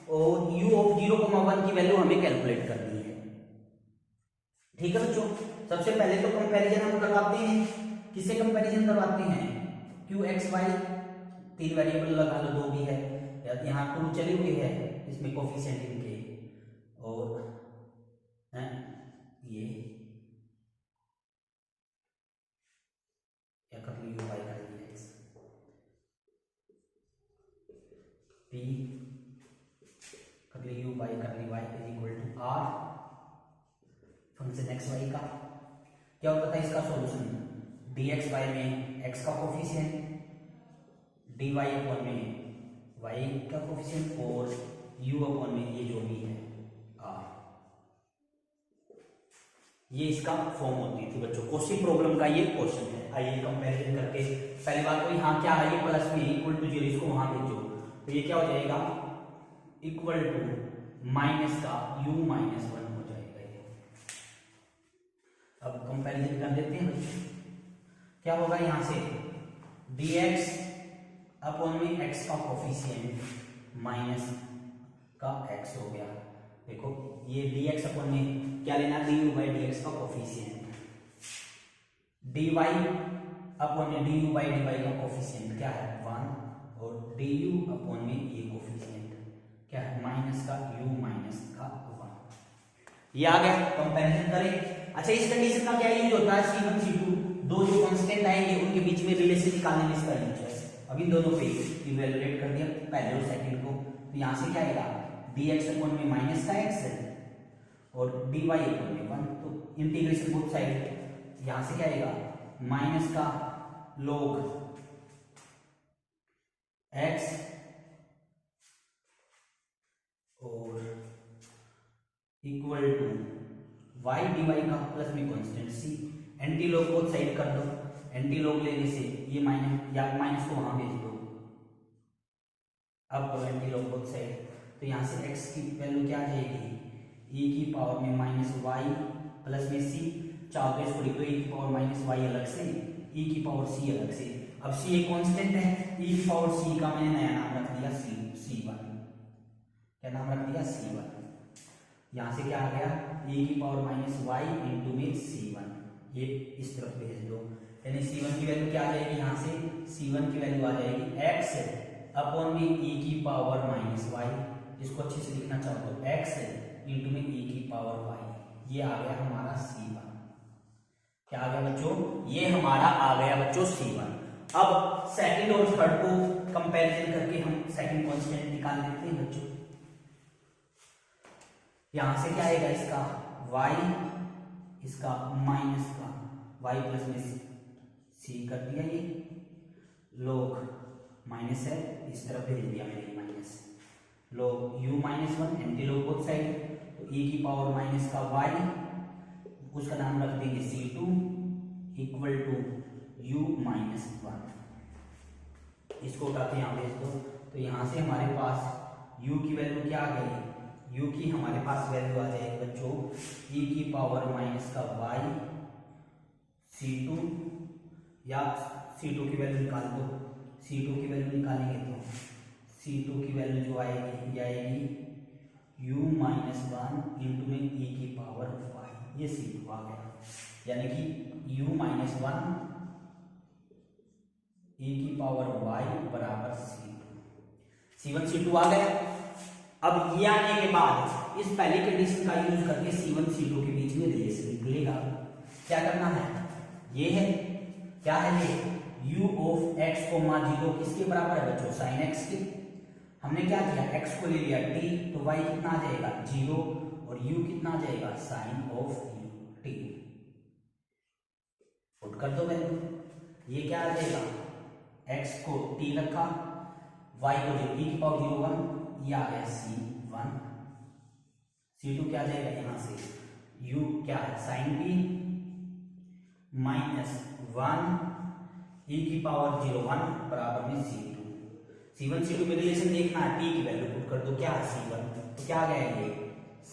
और u ऑफ 0,1 की वैल्यू हमें कैलकुलेट करनी है। ठीक है बच्चों, सबसे पहले तो कंपैरिजन हम करवाते हैं। किससे कंपैरिजन करवाते हैं, q x y, तीन वेरिएबल लगा लो, दो भी है, यहाँ 2 चली हुई है, इसमें कोफिशिएंट इनके, और ये क्या कर ली, y curly x, p curly u by curly y is equal to r function x y का। क्या होता था इसका सॉल्यूशन, dx y में x का कोफिशिएंट, dy अपॉन में y का कोफिशिएंट, और u अपॉन में ये जो भी है r। ये इसका फॉर्म होती थी बच्चों, कोसी प्रॉब्लम का ये क्वेश्चन है। आइए कंपैरिजन करके, पहली बात तो यहाँ क्या है, ये प्लस में इक्वल टू 0, इसको वहां भेजो, तो ये क्या हो जाएगा, इक्वल टू माइनस का u माइनस 1 हो जाएगा ये। अब कंपैरिजन कर देते हैं बच्चों, क्या होगा यहाँ से, dx अपॉन में x का कोफिशिएंट माइनस का x हो गया। देखो ये dx अपॉन में क्या लेना, du बाई dx का कोफिशिएंट, dy अपॉन में du बाई dy का कोफिशिएंट क्या है 1, और du अपॉन में ये कोफिशिएंट क्या है माइनस का u माइनस का 1। ये आ गया, कंपैरिजन करें। अच्छा, इस कंडीशन का क्या यूज होता है, C1 C2 दो जो कांस्टेंट आएंगे उनके बीच में रिलेशन निकालने में इसका यूज है। अब इन दोनों पे इवैल्यूएट कर दिया, पहले और सेकंड को, तो यहाँ से क्या आएगा, dx अपॉन में माइनस का x है, और dy अपॉन में 1, तो इंटीग्रेशन बोथ साइड, यहाँ से क्या आएगा, माइनस का log x और इक्वल टू y dy का प्लस में constant c, anti log both side कर दो, एंटी लॉग लेने से ये माइनस, या माइनस को वहां भेज दो, अब एंटी लॉग बोथ साइड, तो यहाँ से x की वैल्यू क्या आ जाएगी, e की पावर में माइनस y प्लस में c, चाहो तो इसको लिख दो e की पावर माइनस y अलग से, e की पावर c अलग से। अब c एक कांस्टेंट है, e की पावर c का मैंने नया नाम रख दिया c1, क्या नाम रख दिया c1। यहाँ से क्या आ गया, e की पावर माइनस y इंटू में c1, ये इस तरफ भेज दो, यानी c1 की वैल्यू क्या आ जाएगी, यहाँ से c1 की वैल्यू आ जाएगी x अपॉन में e की पावर माइनस y, इसको अच्छे से लिखना चाहो तो x इंटू में e की पावर y, ये आ गया हमारा c1। क्या आ गया बच्चों, ये हमारा आ गया बच्चों c1। अब सेकंड और थर्ड को कंपैरिजन करके हम सेकंड कांस्टेंट निकाल लेते हैं बच्चों। यहां से क्या आएगा, इसका y, इसका माइनस का y प्लस में c कर दिया, ये log माइनस है, इस तरफ भेज दिया मैंने minus, log u minus 1, anti log both side, तो e की पावर माइनस का y, उसका नाम रख देंगे c2 equal to u minus 1, इसको उठा के यहाँ भेज दो, तो यहाँ से हमारे पास u की वैल्यू क्या आ गई, u की हमारे पास वैल्यू आ जाएगी बच्चों e की पावर माइनस का y c2, या c2 की वैल्यू निकाल दो। c2 की वैल्यू निकालेंगे तो c2 की वैल्यू जो आएगी ये आएगी u माइनस 1 इंटू में e की पावर y, ये c2 आ गया, यानी कि u माइनस 1 e की पावर y बराबर c1 c2 आ गया। अब ये आने के बाद इस पहली कंडीशन का यूज करके c1 c2 के बीच में रिलेशन निकलेगा। क्या करना है, ये है क्या है, ये u ऑफ x, 0 किसके बराबर है बच्चों, साइन x के। हमने क्या किया, x को ले लिया t, तो y कितना आ जाएगा 0 और u कितना आ जाएगा साइन ऑफ t। पुट कर दो वैल्यू, ये क्या आ जाएगा, x को t रखा, y को जो e की पावर 0 1, ये आ गया c1, c2 क्या आ जाएगा यहां से u क्या है साइन t माइनस 1 e की पावर 0 1 बराबर में c1 c2 में रिलेशन देखना है, t की वैल्यू पुट कर दो, क्या है c1, तो क्या आ गया ये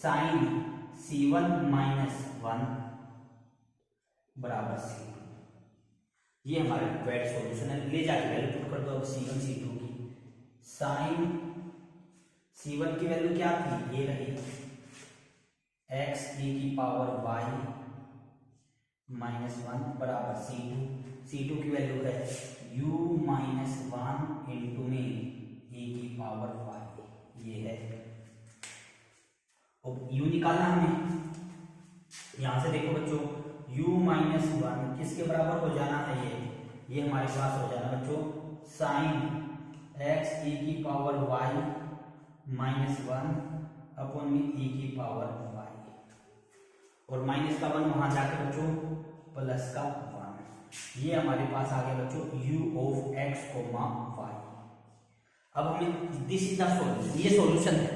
साइन c1 माइनस 1 बराबर c2। ये हमारा रिक्वायर्ड सॉल्यूशन है। ले जाके वैल्यू पुट कर दो अब c1 c2 की। साइन c1 की वैल्यू क्या थी, ये रही x e की पावर y माइनस 1 बराबर c2 की वैल्यू है u माइनस 1 इंटू में e की पावर y, ये है। अब u निकालना हमें, यहां से देखो बच्चों u माइनस 1 किसके बराबर हो जाना है, ये हमारे पास हो जाना बच्चों साइन x e की पावर y माइनस 1 अपॉन में e की पावर y, और माइनस का 1 वहां जाके बच्चों प्लस का 1, ये हमारे पास आ गया बच्चों u ऑफ x, y। अब हमें दिस इज द सॉल्यूशन, ये सॉल्यूशन है,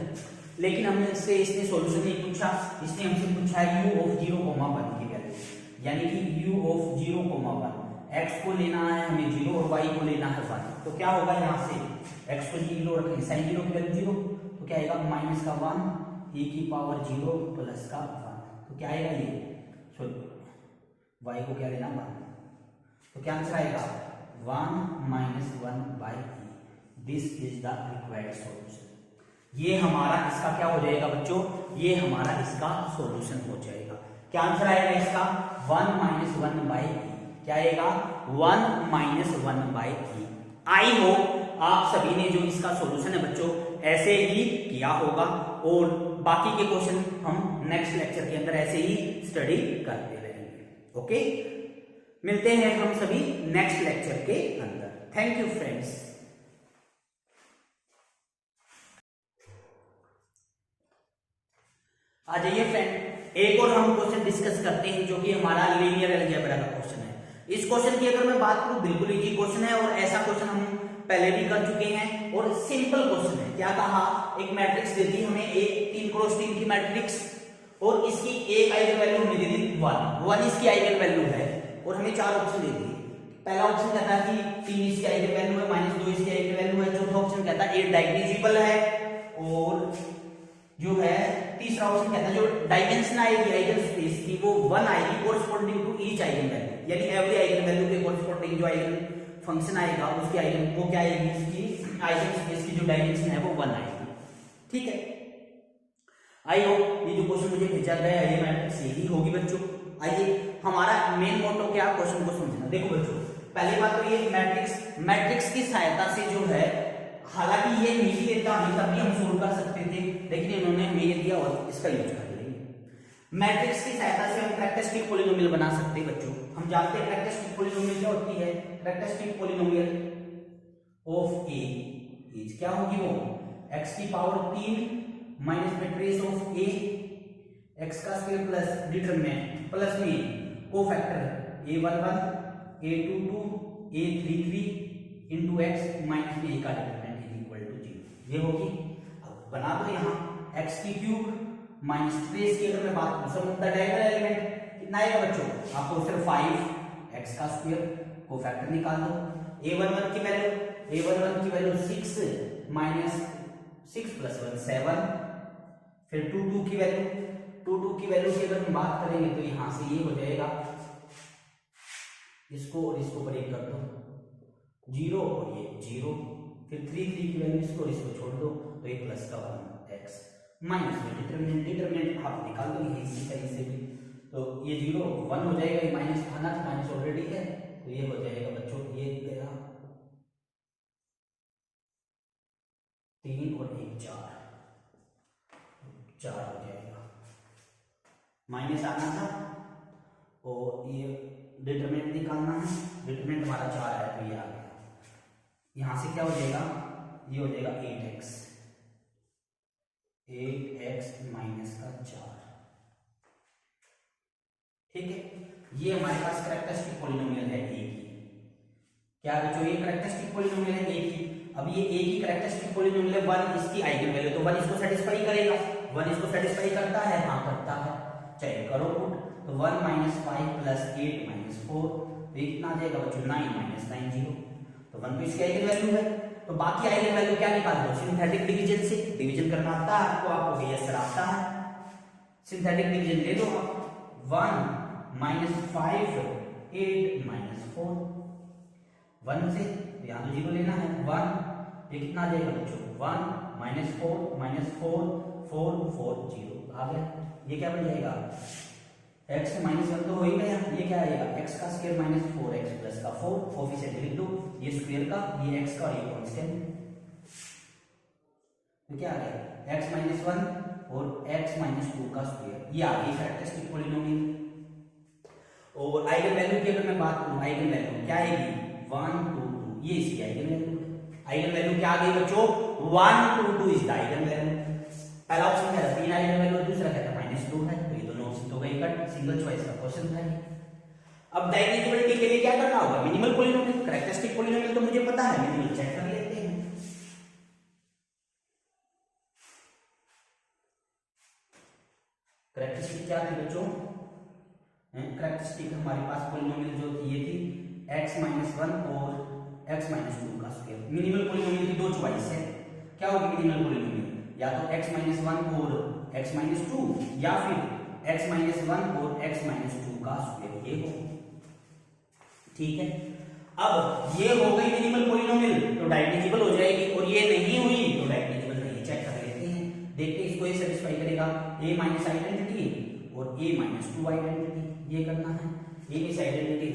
लेकिन हमने इसने सॉल्यूशन नहीं पूछा, इसने हमसे पूछा है u ऑफ 0, 1 की वैल्यू, यानी कि u ऑफ 0, 1, x को लेना है हमें 0 और y को लेना है 1। तो क्या होगा, यहाँ से x को 0 रखेंगे, साइन 0 की वैल्यू 0, तो क्या आएगा माइनस का 1 e की पावर 0 प्लस का 1, तो क्या आएगा ये y को क्या लेना 1, तो क्या आंसर आएगा 1 minus 1 by e। This is the required solution. ये हमारा इसका क्या हो जाएगा बच्चों, ये हमारा इसका सॉल्यूशन हो जाएगा। क्या आंसर आएगा इसका 1 माइनस 1 बाई e, क्या आएगा 1 minus 1 by e। I hope आप सभी ने जो इसका सॉल्यूशन है बच्चों ऐसे ही किया होगा, और बाकी के क्वेश्चन हम नेक्स्ट लेक्चर के अंदर ऐसे ही स्टडी करते रहेंगे। ओके, मिलते हैं हम सभी नेक्स्ट लेक्चर के अंदर। Thank you friends. आ जाइए फ्रेंड, एक और हम क्वेश्चन डिस्कस करते हैं जो कि हमारा लीनियर अलजेब्रा का क्वेश्चन है। इस क्वेश्चन की अगर मैं बात करूं बिल्कुल इजी क्वेश्चन है, और ऐसा क्वेश्चन हम पहले भी कर चुके हैं, और सिंपल क्वेश्चन है। क्या कहा, एक मैट्रिक्स दे दी हमें, एक 3 क्रॉस 3 की मैट्रिक्स, और इसकी एक आइगन वैल्यू हमें दे दी 1 इसकी आइगन वैल्यू है, और हमें 4 ऑप्शन दे दिए। पहला ऑप्शन कहता है कि 3 इसकी आइगन वैल्यू है, -2 इसकी आइगन वैल्यू है। चौथा ऑप्शन कहता है 8 डायगोनल है, और जो है तीसरा ऑप्शन कहता है जो डायमेंशन आएगी आइगन स्पेस की वो 1 आएगी corresponding to each eigen value, यानी एवरी आइगन वैल्यू के कोरस्पोंडिंग जो आइगन फंक्शन आएगा उसकी आइगन वो क्या आएगी, उसकी आइगन स्पेस की जो डायमेंशन है वो 1 आएगी। ठीक है, आई होप ये जो क्वेश्चन मुझे भेजा गया है ये मैट्रिक्स यही होगी बच्चों। आइए, हमारा मेन मोटो क्या, क्वेश्चन को समझना। देखो बच्चों, पहली बात तो ये मैट्रिक्स की सहायता से जो है, हालांकि ये नहीं देता हमें तब भी हम सोल्व कर सकते थे, लेकिन इन्होंने हमें ये दिया और इसका यूज कर लेंगे। मैट्रिक्स की सहायता से हम कैरेक्टरिस्टिक पॉलिनोमियल बना सकते हैं बच्चों। हम जानते हैं कैरेक्टरिस्टिक पॉलिनोमियल क्या होती है, characteristic polynomial of A is क्या होगी वो x की power 3 minus matrix of a x का स्क्वायर प्लस डिटरमिनेंट प्लस में cofactor a11 a22 a33 into x minus में a का डिटरमिनेंट ये होगी। अब बना दो यहाँ x की क्यूब माइनस ट्रेस की अगर मैं बात करूं सम ऑफ द डायगोनल एलिमेंट कितना आएगा बच्चों, आपको सिर्फ 5 x का स्क्वायर को फैक्टर निकाल दो। a11 की वैल्यू 6 माइनस 6 प्लस 1 7, फिर 2 की वैल्यू, 2 की वैल्यू की अगर हम बात करेंगे तो यहां से ये हो जाएगा, इसको और इसको ब्रेक कर दो 0 और ये 0, फिर 3 की वैल्यू इसको और इसको छोड़ दो तो ये प्लस का 1 x माइनस में डिटरमिनेंट आप निकाल दो इसी तरीके से भी, तो ये 0 1 हो जाएगा, ये माइनस आना था, माइनस ऑलरेडी है तो ये हो जाएगा बच्चों, ये गया 3 और 1 4 हो जाएगा, माइनस आना था और ये डिटरमिनेंट निकालना है, डिटरमिनेंट हमारा 4 है तो ये आ गया, यहां से क्या हो जाएगा, ये हो जाएगा 8x माइनस का 4, ठीक है। ये हमारे पास कैरेक्टरिस्टिक पॉलिनोमियल है a की, क्या जो ये कैरेक्टरिस्टिक पॉलिनोमियल है a की, अब ये a की कैरेक्टरिस्टिक पॉलिनोमियल है 1, इसकी आइगन वैल्यू तो 1 इसको सेटिस्फाई करेगा, 1 इसको सेटिस्फाई करता है, हाँ करता है, चलिए करो पुट, तो 1 - 5 + 8 - 4 तो ये कितना आ जाएगा बच्चों 9 - 9 0, तो 1 तो इसकी आइगन वैल्यू है, तो बाकी आइगन वैल्यू क्या निकाल दो, सिंथेटिक डिवीजन से, डिवीजन करना आता है आपको ये असर आता है, सिंथेटिक डिवीजन ले लो आप, 1 - 5 8 - 4, 1 से यहां तो 0 लेना है, 1 ये कितना आ जाएगा बच्चों 1 - 4 - 4 4 4 0 आ गया, ये क्या बन जाएगा x -1 तो हो ही गया, ये क्या आएगा x का स्क्वायर माइनस 4x प्लस का 4 कोफिशिएंट लिख दो, ये स्क्वायर का, ये x का और ये कांस्टेंट, तो क्या आ गया x -1 और x -2 का स्क्वायर, ये आ गई कैरेक्टरिस्टिक पॉलिनोमियल। और आइगन वैल्यू की अगर मैं बात करूं, आइगन वैल्यू क्या आएगी 1 2 2, ये इसकी आइगन वैल्यू है, आइगन वैल्यू क्या आ गई बच्चों 1 2 2 इज द आइगन वैल्यू, पहला ऑप्शन है 3 आइगन वैल्यू, दूसरा कहता है -2 है, तो ये दोनों ऑप्शन तो गए कट, सिंगल चॉइस का क्वेश्चन था ये। अब डाइग्निजिबिलिटी के लिए क्या करना होगा, मिनिमल पॉलिनोमियल, कैरेक्टरिस्टिक पॉलिनोमियल तो मुझे पता है, मिनिमल चेक कर लेते हैं। कैरेक्टरिस्टिक क्या थी बच्चों, कैरेक्टरिस्टिक हमारे पास पॉलिनोमियल जो थी ये थी x - 1 और x - 2 का स्क्वायर, मिनिमल पॉलिनोमियल की दो चॉइस है, क्या होगी मिनिमल पॉलिनोमियल, या तो x - 1 और x - 2 या फिर x - 1 और x - 2 का स्क्वायर, ये हो, ठीक है। अब ये हो गई मिनिमल पॉलिनोमियल तो डाइग्निजिबल हो जाएगी, और ये नहीं हुई तो डाइग्निजिबल नहीं, चेक कर लेते हैं, देखते हैं इसको ये सेटिस्फाई करेगा, a माइनस आइडेंटिटी और a - 2 आइडेंटिटी, ये करना है, a इस आइडेंटिटी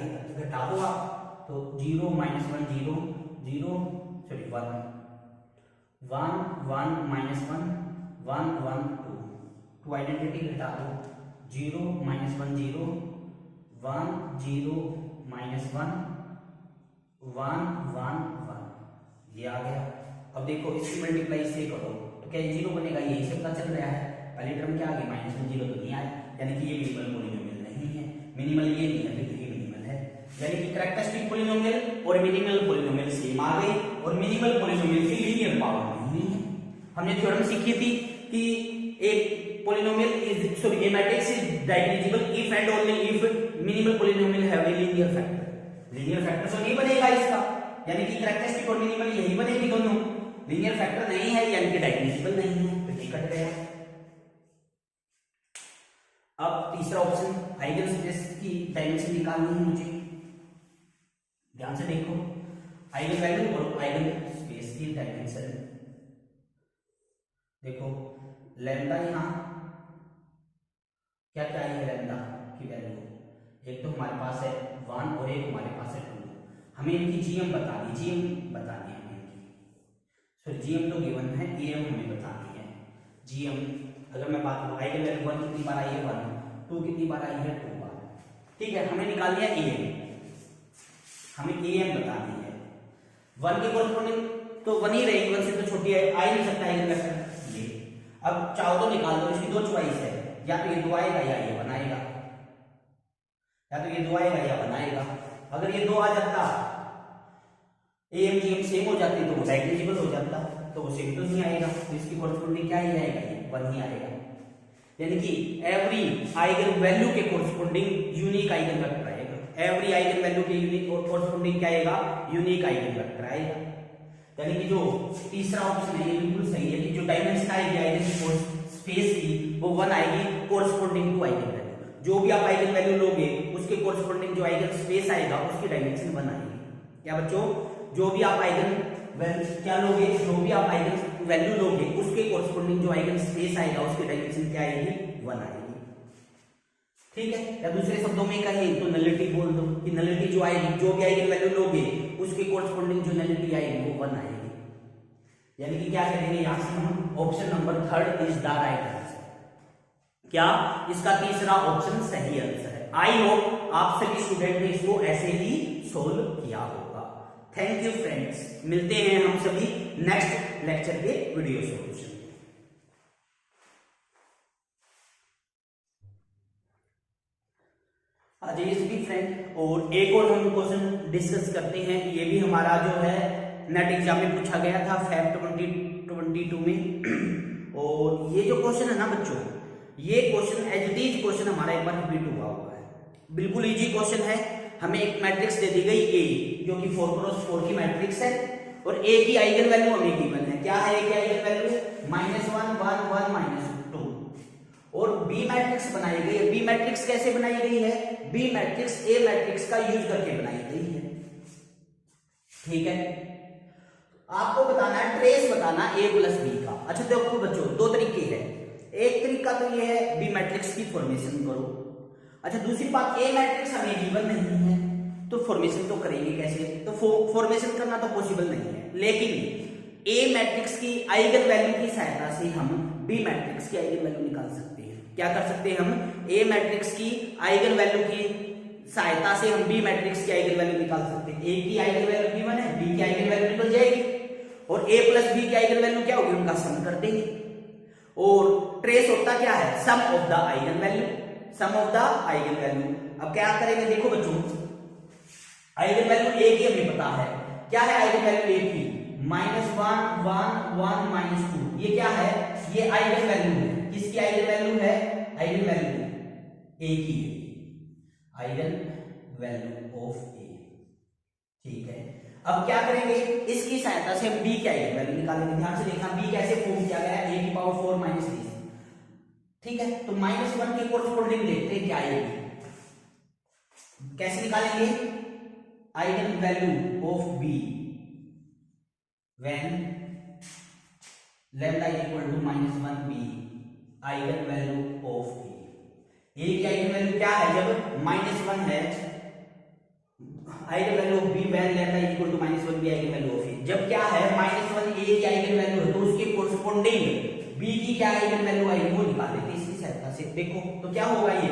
घटा दो आप, तो 0 - 1 0 0 सॉरी 1 1 1 - 1 1 1 2 आइडेंटिटी घटा दो, 0 - 1 0 1 0 - 1 1 1 1, ये आ गया। अब देखो इसकी मल्टीप्लाई से करो तो क्या 0 बनेगा, यही से पता चल रहा है, पहली टर्म क्या आ गई -1 0 तो नहीं आया, यानी कि ये मिनिमल पॉलिनोमियल नहीं है, मिनिमल ये नहीं है, ये मिनिमल है, यानी कि कैरेक्टरिस्टिक पॉलिनोमियल और मिनिमल पॉलिनोमियल सेम आ गई, और मिनिमल पॉलिनोमियल की लीनियर पावर नहीं है। हमने थ्योरम सीखी थी कि एक polynomial is sorry a matrix is divisible if and only if minimal polynomial have a linear factor, linear factor तो नहीं बनेगा इसका, यानी कि कैरेक्टरिस्टिक और मिनिमल यही बनेगी दोनों, linear factor नहीं है यानी कि divisible नहीं है, तो ये कट गया। अब तीसरा ऑप्शन आइगन स्पेस की डायमेंशन निकालनी है मुझे, ध्यान से देखो, आइगन वैल्यू और आइगन स्पेस की डायमेंशन देखो, लैम्डा यहां क्या क्या है, लैम्डा की वैल्यू एक तो हमारे पास है 1 और एक हमारे पास है 2, हमें इनकी जीएम बतानी है हमें इनकी, सॉरी जीएम तो गिवन है, एएम हमें बतानी है, जीएम अगर मैं बात करूं आइगन वैल्यू 1 कितनी बार आई है 1, 2 कितनी बार आई है 2 बार, ठीक है, हमें निकालनी है एएम, हमें एएम बतानी है, 1 के कोरेस्पोंडिंग तो 1 ही रहेगी, 1 से तो छोटी है, आ ही नहीं सकता आइगन वेक्टर, ये अब चाहो तो निकाल दो, इसकी दो चॉइस है, या तो ये 2 आएगा या ये बनाएगा, या तो ये 2 आएगा या बनाएगा, अगर ये 2 आ जाता एएम जीएम सेम हो जाती तो वो डाइग्निजिबल हो जाता, तो वो सेम तो नहीं आएगा, तो इसकी कोरेस्पोंडिंग क्या ही आएगा, ये 1 ही आएगा, यानी कि एवरी आइगन वैल्यू के कोरेस्पोंडिंग यूनिक आइगन वेक्टर आएगा, एवरी आइगन वैल्यू के यूनिक कोरेस्पोंडिंग क्या आएगा, यूनिक आइगन वेक्टर आएगा, यानी कि जो तीसरा ऑप्शन है ये बिल्कुल सही है कि जो डायमेंशन आएगी आइगन स्पेस की वो 1 आएगी कोरस्पोंडिंग टू आइगन वैल्यू। जो भी आप आइगन वैल्यू लोगे उसके कोरस्पोंडिंग जो आइगन स्पेस आएगा उसकी डायमेंशन 1 आएगी। क्या बच्चों, जो भी आप आइगन वैल्यू क्या लोगे, जो भी आप आइगन वैल्यू लोगे उसके कोरस्पोंडिंग जो आइगन स्पेस आएगा उसकी डायमेंशन क्या आएगी, 1 आएगी। ठीक है, या दूसरे शब्दों में कहें तो नलिटी बोल दो कि नलिटी जो आएगी, जो भी आइगन वैल्यू लोगे उसके कोरस्पोंडिंग जो नलिटी आएगी वो 1 आएगी। यानी कि क्या करेंगे यहां से हम option number 3 is the right answer. क्या इसका तीसरा ऑप्शन सही आंसर है। आई होप आप सभी स्टूडेंट ने इसको ऐसे ही सोल्व किया होगा। थैंक यू फ्रेंड्स, मिलते हैं हम सभी नेक्स्ट लेक्चर के वीडियो सॉल्यूशन। आ जाइए सभी फ्रेंड, और एक और हम क्वेश्चन डिस्कस करते हैं। ये भी हमारा जो है नेट एग्जाम में पूछा गया था फैब 2022 में। और ये जो क्वेश्चन है ना बच्चों, ये question as it is question हमारा एक बार रिपीट हुआ है। बिल्कुल इजी क्वेश्चन है। हमें एक मैट्रिक्स दे दी गई ए, जो कि 4x4 की मैट्रिक्स है, और ए की आइगन वैल्यू हमें गिवन है। क्या है ए की आइगन वैल्यू, -1 1 1 -2। और बी मैट्रिक्स बनाई गई है। बी मैट्रिक्स कैसे बनाई गई है, बी मैट्रिक्स ए मैट्रिक्स का यूज करके बनाई गई है। ठीक है, आपको बताना है, ट्रेस बताना ए प्लस बी का। अच्छा देखो बच्चों, दो तरीके हैं। एक तरीका तो ये है बी मैट्रिक्स की फॉर्मेशन करो। अच्छा दूसरी बात, ए मैट्रिक्स हमें गिवन नहीं है तो फॉर्मेशन तो करेंगे कैसे, तो फॉर्मेशन करना तो पॉसिबल नहीं है। लेकिन ए मैट्रिक्स की आइगन वैल्यू की सहायता से हम बी मैट्रिक्स की आइगन वैल्यू निकाल सकते हैं। क्या कर सकते हैं हम, ए मैट्रिक्स की आइगन वैल्यू की सहायता से हम बी मैट्रिक्स की आइगन वैल्यू निकाल सकते हैं। ए की आइगन वैल्यू गिवन है, बी की आइगन वैल्यू निकल जाएगी, और ए प्लस बी की आइगन वैल्यू क्या होगी, उनका सम कर देंगे। और ट्रेस होता क्या है, sum of the eigen value, sum of the eigen value. अब क्या करेंगे, देखो बच्चों, आइगन वैल्यू ए की हमें पता है। क्या है आइगन वैल्यू ए की, -1 1 1 -2। ये क्या है, ये आइगन वैल्यू है। किसकी आइगन वैल्यू है, आइगन वैल्यू ए की है, आइगन वैल्यू ऑफ ए। ठीक है, अब क्या करेंगे, इसकी सहायता से हम बी की आइगन वैल्यू निकालेंगे। ध्यान से देखना बी कैसे फॉर्म किया गया है, a⁴ - 3। ठीक है, तो -1 की कोरस्पोंडिंग देखते हैं क्या आएगी, कैसे निकालेंगे, eigen value of B when lambda =-1 B, eigen value of A की आइगन वैल्यू क्या है, जब -1 है, eigen value of B when lambda =-1 B, eigen value of A. जब क्या है -1 ए की आइगन वैल्यू है तो उसके कोरस्पोंडिंग बी की क्या आइगन वैल्यू आएगी वो निकाल लेते हैं इसकी सहायता से। देखो तो क्या होगा, ये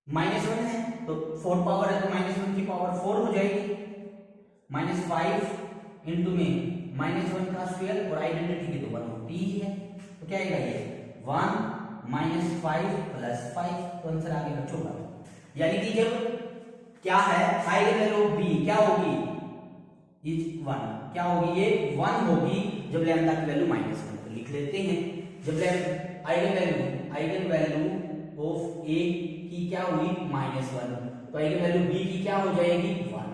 -1 है तो 4 पावर है तो -1 की पावर 4 हो जाएगी, -5 इंटू में -1 का स्क्वायर, और आइडेंटिटी की तो 1 होती ही है, तो क्या आएगा ये 1 - 5 + 5, तो आंसर आ गया बच्चों का। यानी कि जब क्या है आइगन वैल्यू ऑफ बी क्या होगी, इज 1, क्या होगी, ये 1 होगी जब लैम्डा की वैल्यू -1, तो लिख लेते हैं। जब आइगन वैल्यू ऑफ ए की क्या हुई, -1, तो आइगन वैल्यू बी की क्या हो जाएगी, 1।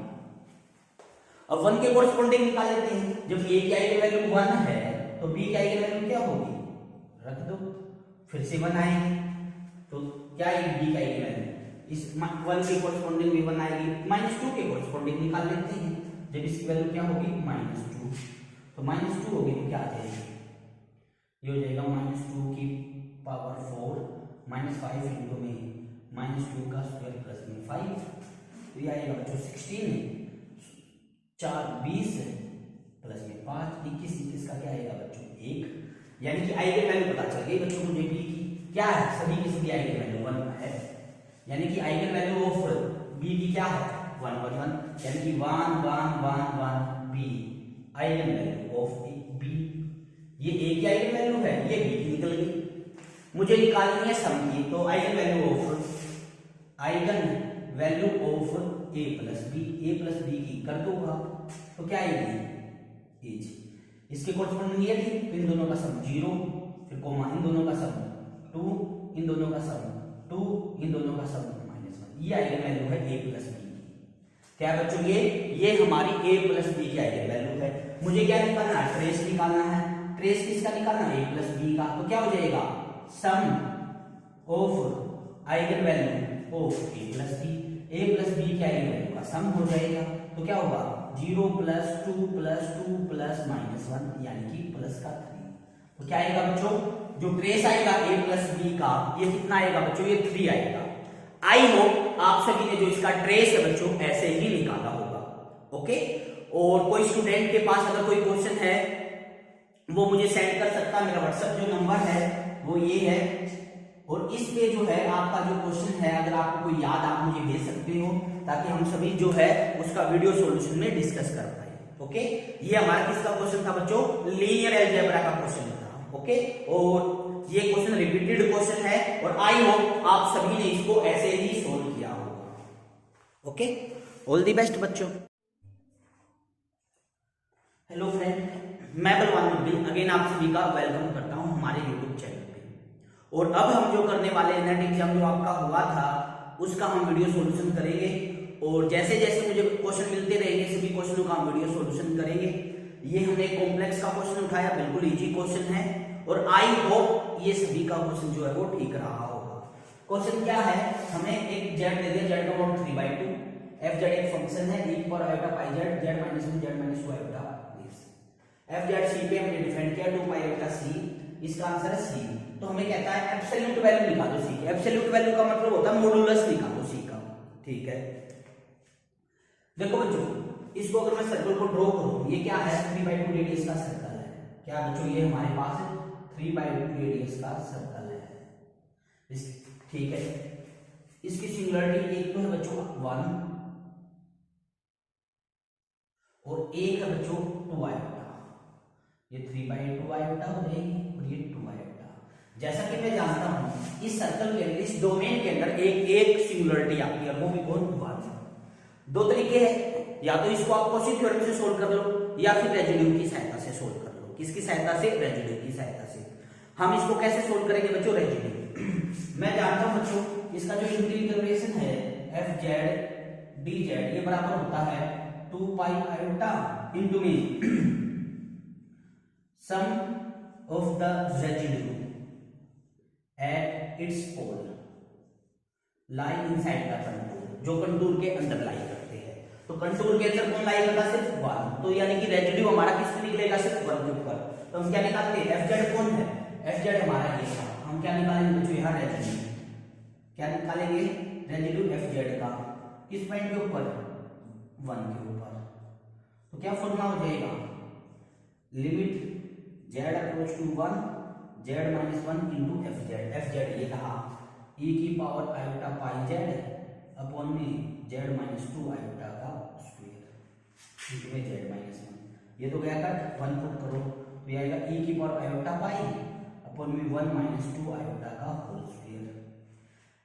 अब 1 के कोरस्पोंडिंग निकाल लेते हैं। जब ए की आइगन वैल्यू 1 है तो बी की आइगन वैल्यू क्या होगी, रख दो, फिर से 1 आएगी, तो क्या आएगी बी की आइगन वैल्यू, इस 1 के कोरस्पोंडिंग भी 1 आएगी। -2 के कोरस्पोंडिंग निकाल लेते हैं। जब इसकी वैल्यू क्या होगी, -2, तो -2 होगी तो क्या आ जाएगी, ये हो जाएगा -2 की पावर 4 -5 इंटू में -2 का स्क्वायर प्लस में 5, तो ये आएगा बच्चों 16, 4 20 प्लस में 5 21 का क्या आएगा बच्चों 1। यानी कि आइगन वैल्यू पता चल गई बच्चों मुझे बी की क्या है, सभी की सभी आइगन वैल्यू 1 है। यानी कि आइगन वैल्यू ऑफ बी की क्या है, 1 1 1, यानी कि 1 1 1 1 B, eigen value of B. ये ए की आइगन वैल्यू है, ये बी की निकल गई। मुझे निकालनी है सम की, तो eigen value of A plus B की कर दूंगा तो क्या आएगी, एज। इसके कोरस्पोंडिंग ये थी, इन दोनों का सम 0, फिर कोमा, इन दोनों का सम 2, इन दोनों का सम 2, इन दोनों का सम -1। ये आइगन वैल्यू है ए प्लस बी की। क्या बच्चों, ये हमारी ए प्लस बी की आइगन वैल्यू है। मुझे क्या निकालना है, ट्रेस निकालना है। ट्रेस किसका निकालना, a प्लस बी का, तो क्या हो जाएगा sum of eigen value of a plus B, a plus B की आइगन वैल्यू का सम हो जाएगा, तो क्या होगा 0 प्लस 2 प्लस 2 प्लस -1 यानी कि प्लस का 3। तो क्या आएगा बच्चों, जो ट्रेस आएगा a प्लस बी का ये कितना आएगा बच्चों, ये 3 आएगा। आई होप आप सभी ने जो इसका ट्रेस है बच्चों ऐसे ही निकाला होगा। ओके, और कोई स्टूडेंट के पास अगर कोई क्वेश्चन है वो मुझे सेंड कर सकता है, मेरा व्हाट्सएप जो नंबर है वो ये है, और इस पे जो है आपका जो क्वेश्चन है अगर आपको कोई याद आप मुझे भेज सकते हो ताकि हम सभी जो है उसका वीडियो सॉल्यूशन में डिस्कस कर पाए। ओके, ये हमारा किसका क्वेश्चन था बच्चों, लीनियर अलजेब्रा का क्वेश्चन था। ओके, और ये क्वेश्चन रिपीटेड क्वेश्चन है और आई होप आप सभी ने इसको ऐसे ही सोल्व किया होगा। ओके, ऑल द बेस्ट बच्चों। हेलो फ्रेंड, मैं बलवान मुद्दीन अगेन आप सभी का वेलकम करता हूं हमारे यूट्यूब चैनल पे। और अब हम जो करने वाले नेट एग्जाम जो आपका हुआ था उसका हम वीडियो सॉल्यूशन करेंगे, और जैसे जैसे मुझे क्वेश्चन मिलते रहेंगे सभी क्वेश्चनों का हम वीडियो सॉल्यूशन करेंगे। ये हमने कॉम्प्लेक्स का क्वेश्चन उठाया, बिल्कुल इजी क्वेश्चन है और आई होप ये सभी का क्वेश्चन जो है वो ठीक रहा होगा। क्वेश्चन क्या है, हमें एक जेड दे दिया, जेड का मॉड 3/2, एफ जेड एक फंक्शन है e पर iota pi z, z minus 1 z minus 2 iota f z c पे हमने डिफाइन किया 2 पाई आयोटा सी, इसका आंसर है सी। तो हमें कहता है एब्सोल्यूट वैल्यू निकालो सी की, एब्सोल्यूट वैल्यू का मतलब होता है मॉडुलस निकालो सी का। ठीक है, देखो बच्चों इसको अगर मैं सर्कल को ड्रॉ करूं, ये क्या है 3/2 रेडियस का सर्कल है। क्या बच्चों, ये हमारे पास 3/2 रेडियस का सर्कल है। ठीक है, इसकी सिंगुलरिटी एक तो है बच्चों 1 और एक है बच्चों 2 आयोटा। ये 3/2 आयोटा हो जाएगी और ये 2 आयोटा। जैसा कि मैं जानता हूं इस सर्कल के अंदर, इस डोमेन के अंदर एक सिंगुलरिटी आती है, वो भी कौन 1। दो तरीके हैं, या तो इसको आप कॉची थ्योरम से सोल्व कर लो या फिर रेजिड्यू की सहायता से सोल्व कर लो। किसकी सहायता से, रेजिड्यू की सहायता से। हम इसको कैसे सोल्व करेंगे बच्चों, रेजिड्यू। मैं जानता हूं बच्चों इसका जो इंटीग्रेशन है एफ जेड डी जेड ये बराबर होता है 2 पाई आयोटा इंटू में sum of the residue at its pole lie inside the contour, जो कंटूर के अंदर लाई करते हैं। तो कंटूर के अंदर कौन लाई करता है, सिर्फ 1। तो यानी कि रेजिड्यू हमारा किस पे निकलेगा, सिर्फ 1 के ऊपर। तो हम क्या निकालते हैं, एफ जेड कौन है, एफ जेड हमारा ये था। हम क्या निकालेंगे बच्चों, यहाँ रेजिड्यू क्या निकालेंगे, रेजिड्यू एफ जेड का किस पॉइंट के ऊपर, 1 के ऊपर। तो क्या फॉर्मूला हो जाएगा, limit z approach to 1 z minus 1 into f z ये कहा e की पावर आयोटा पाई z अपॉन में z माइनस 2 आयोटा का स्क्वायर इंटू में z माइनस 1। ये तो गया कट, 1 पुट करो तो ये आएगा e की पावर आयोटा पाई अपॉन में 1 माइनस 2 आयोटा का होल स्क्वायर।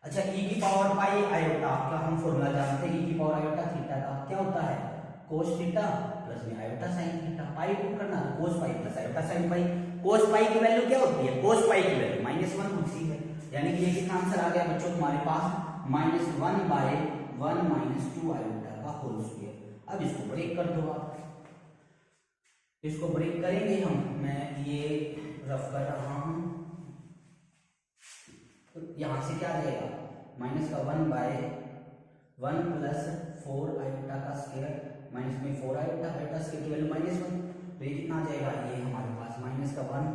अच्छा, e की पावर पाई आयोटा का हम फॉर्मूला जानते हैं, e की पावर आयोटा थीटा का क्या होता है, cos थीटा प्लस में आयोटा sin थीटा। पाई पुट करना तो cos pi plus iota sin पाई। cos पाई की वैल्यू क्या होती है, cos पाई की वैल्यू -1 होती है। यानी कि ये कितना आंसर आ गया बच्चों हमारे पास -1/1 माइनस 2 आयोटा का होल स्क्वायर। अब इसको ब्रेक कर दो आप, इसको ब्रेक करेंगे हम, मैं ये रफ कर रहा हूं। तो यहां से क्या आ जाएगा, माइनस का 1/1 प्लस 4 आयोटा का स्क्वायर माइनस में 4 आयोटा, आयोटा स्क्वायर की वैल्यू -1। तो ये कितना आ जाएगा, ये हमारे पास माइनस का 1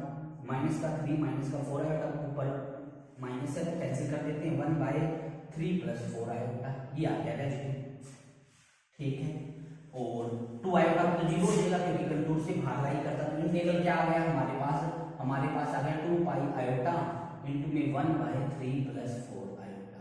माइनस का 3 माइनस का 4 आयोटा, ऊपर माइनस है तो कैंसिल कर देते हैं, 1/3 प्लस 4 आयोटा, ये आ गया रेजिड्यू। ठीक है, और 2 आयोटा तो 0 हो जाएगा क्योंकि कंटूर से बाहर लाई करता। तो इंटीग्रल क्या आ गया हमारे पास आ गया 2 पाई आयोटा इंटू में 1/3 प्लस 4 आयोटा,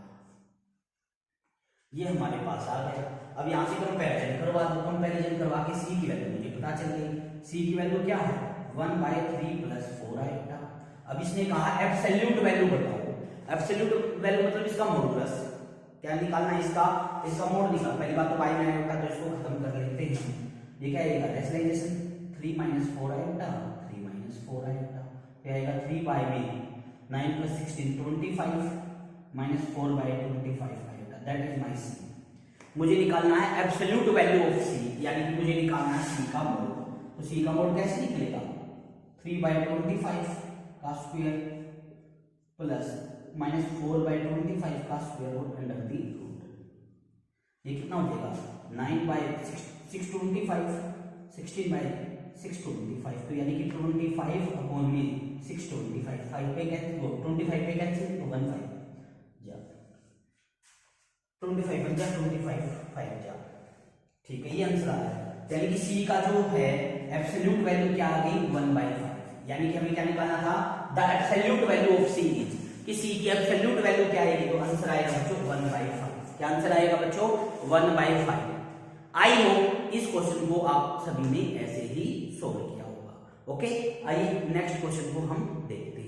ये हमारे पास आ गया। अब यहाँ से कंपैरिजन करवा दो, कंपैरिजन करवा के सी की वैल्यू मुझे पता चल गई। सी की वैल्यू क्या है, 1/3 प्लस 4 आयोटा। अब इसने कहा एब्सोल्यूट वैल्यू बताओ, एब्सोल्यूट वैल्यू मतलब इसका मॉडुलस क्या निकालना है, इसका मोड निकाल। पहली बात तो पाई में आयोटा, तो इसको खत्म कर लेते हैं। ये क्या आएगा, रेशनलाइजेशन 3 - 4 आयोटा 3 - 4 आयोटा, ये आएगा 3 पाई में 9 + 16 25 -4/25 आयोटा, दैट इज माय सी। मुझे निकालना है एब्सोल्यूट वैल्यू ऑफ सी, यानी कि मुझे निकालना है सी का मोड। तो सी का मोड कैसे निकलेगा, 3/25 का स्क्वायर प्लस -4/25 का square root under the root. ये कितना हो जाएगा 9/625 16/625, तो यानी कि 25 अपॉन में 625, 5 पे कैंसिल, 25 पे कैंसिल तो 15 जा 25 बन जा 25 5 जा। ठीक है, ये आंसर आ रहा है। यानी कि सी का जो है एब्सोल्यूट वैल्यू क्या आ गई 1/5, यानी कि हमें क्या निकालना था the absolute value of C is, कि सी की एब्सोल्यूट वैल्यू क्या आएगी, तो आंसर आएगा बच्चों 1/5। क्या आंसर आएगा बच्चों 1/5। आई नो इस क्वेश्चन को आप सभी ने ऐसे ही सोल्व किया होगा। ओके, आइए नेक्स्ट क्वेश्चन को हम देखते हैं।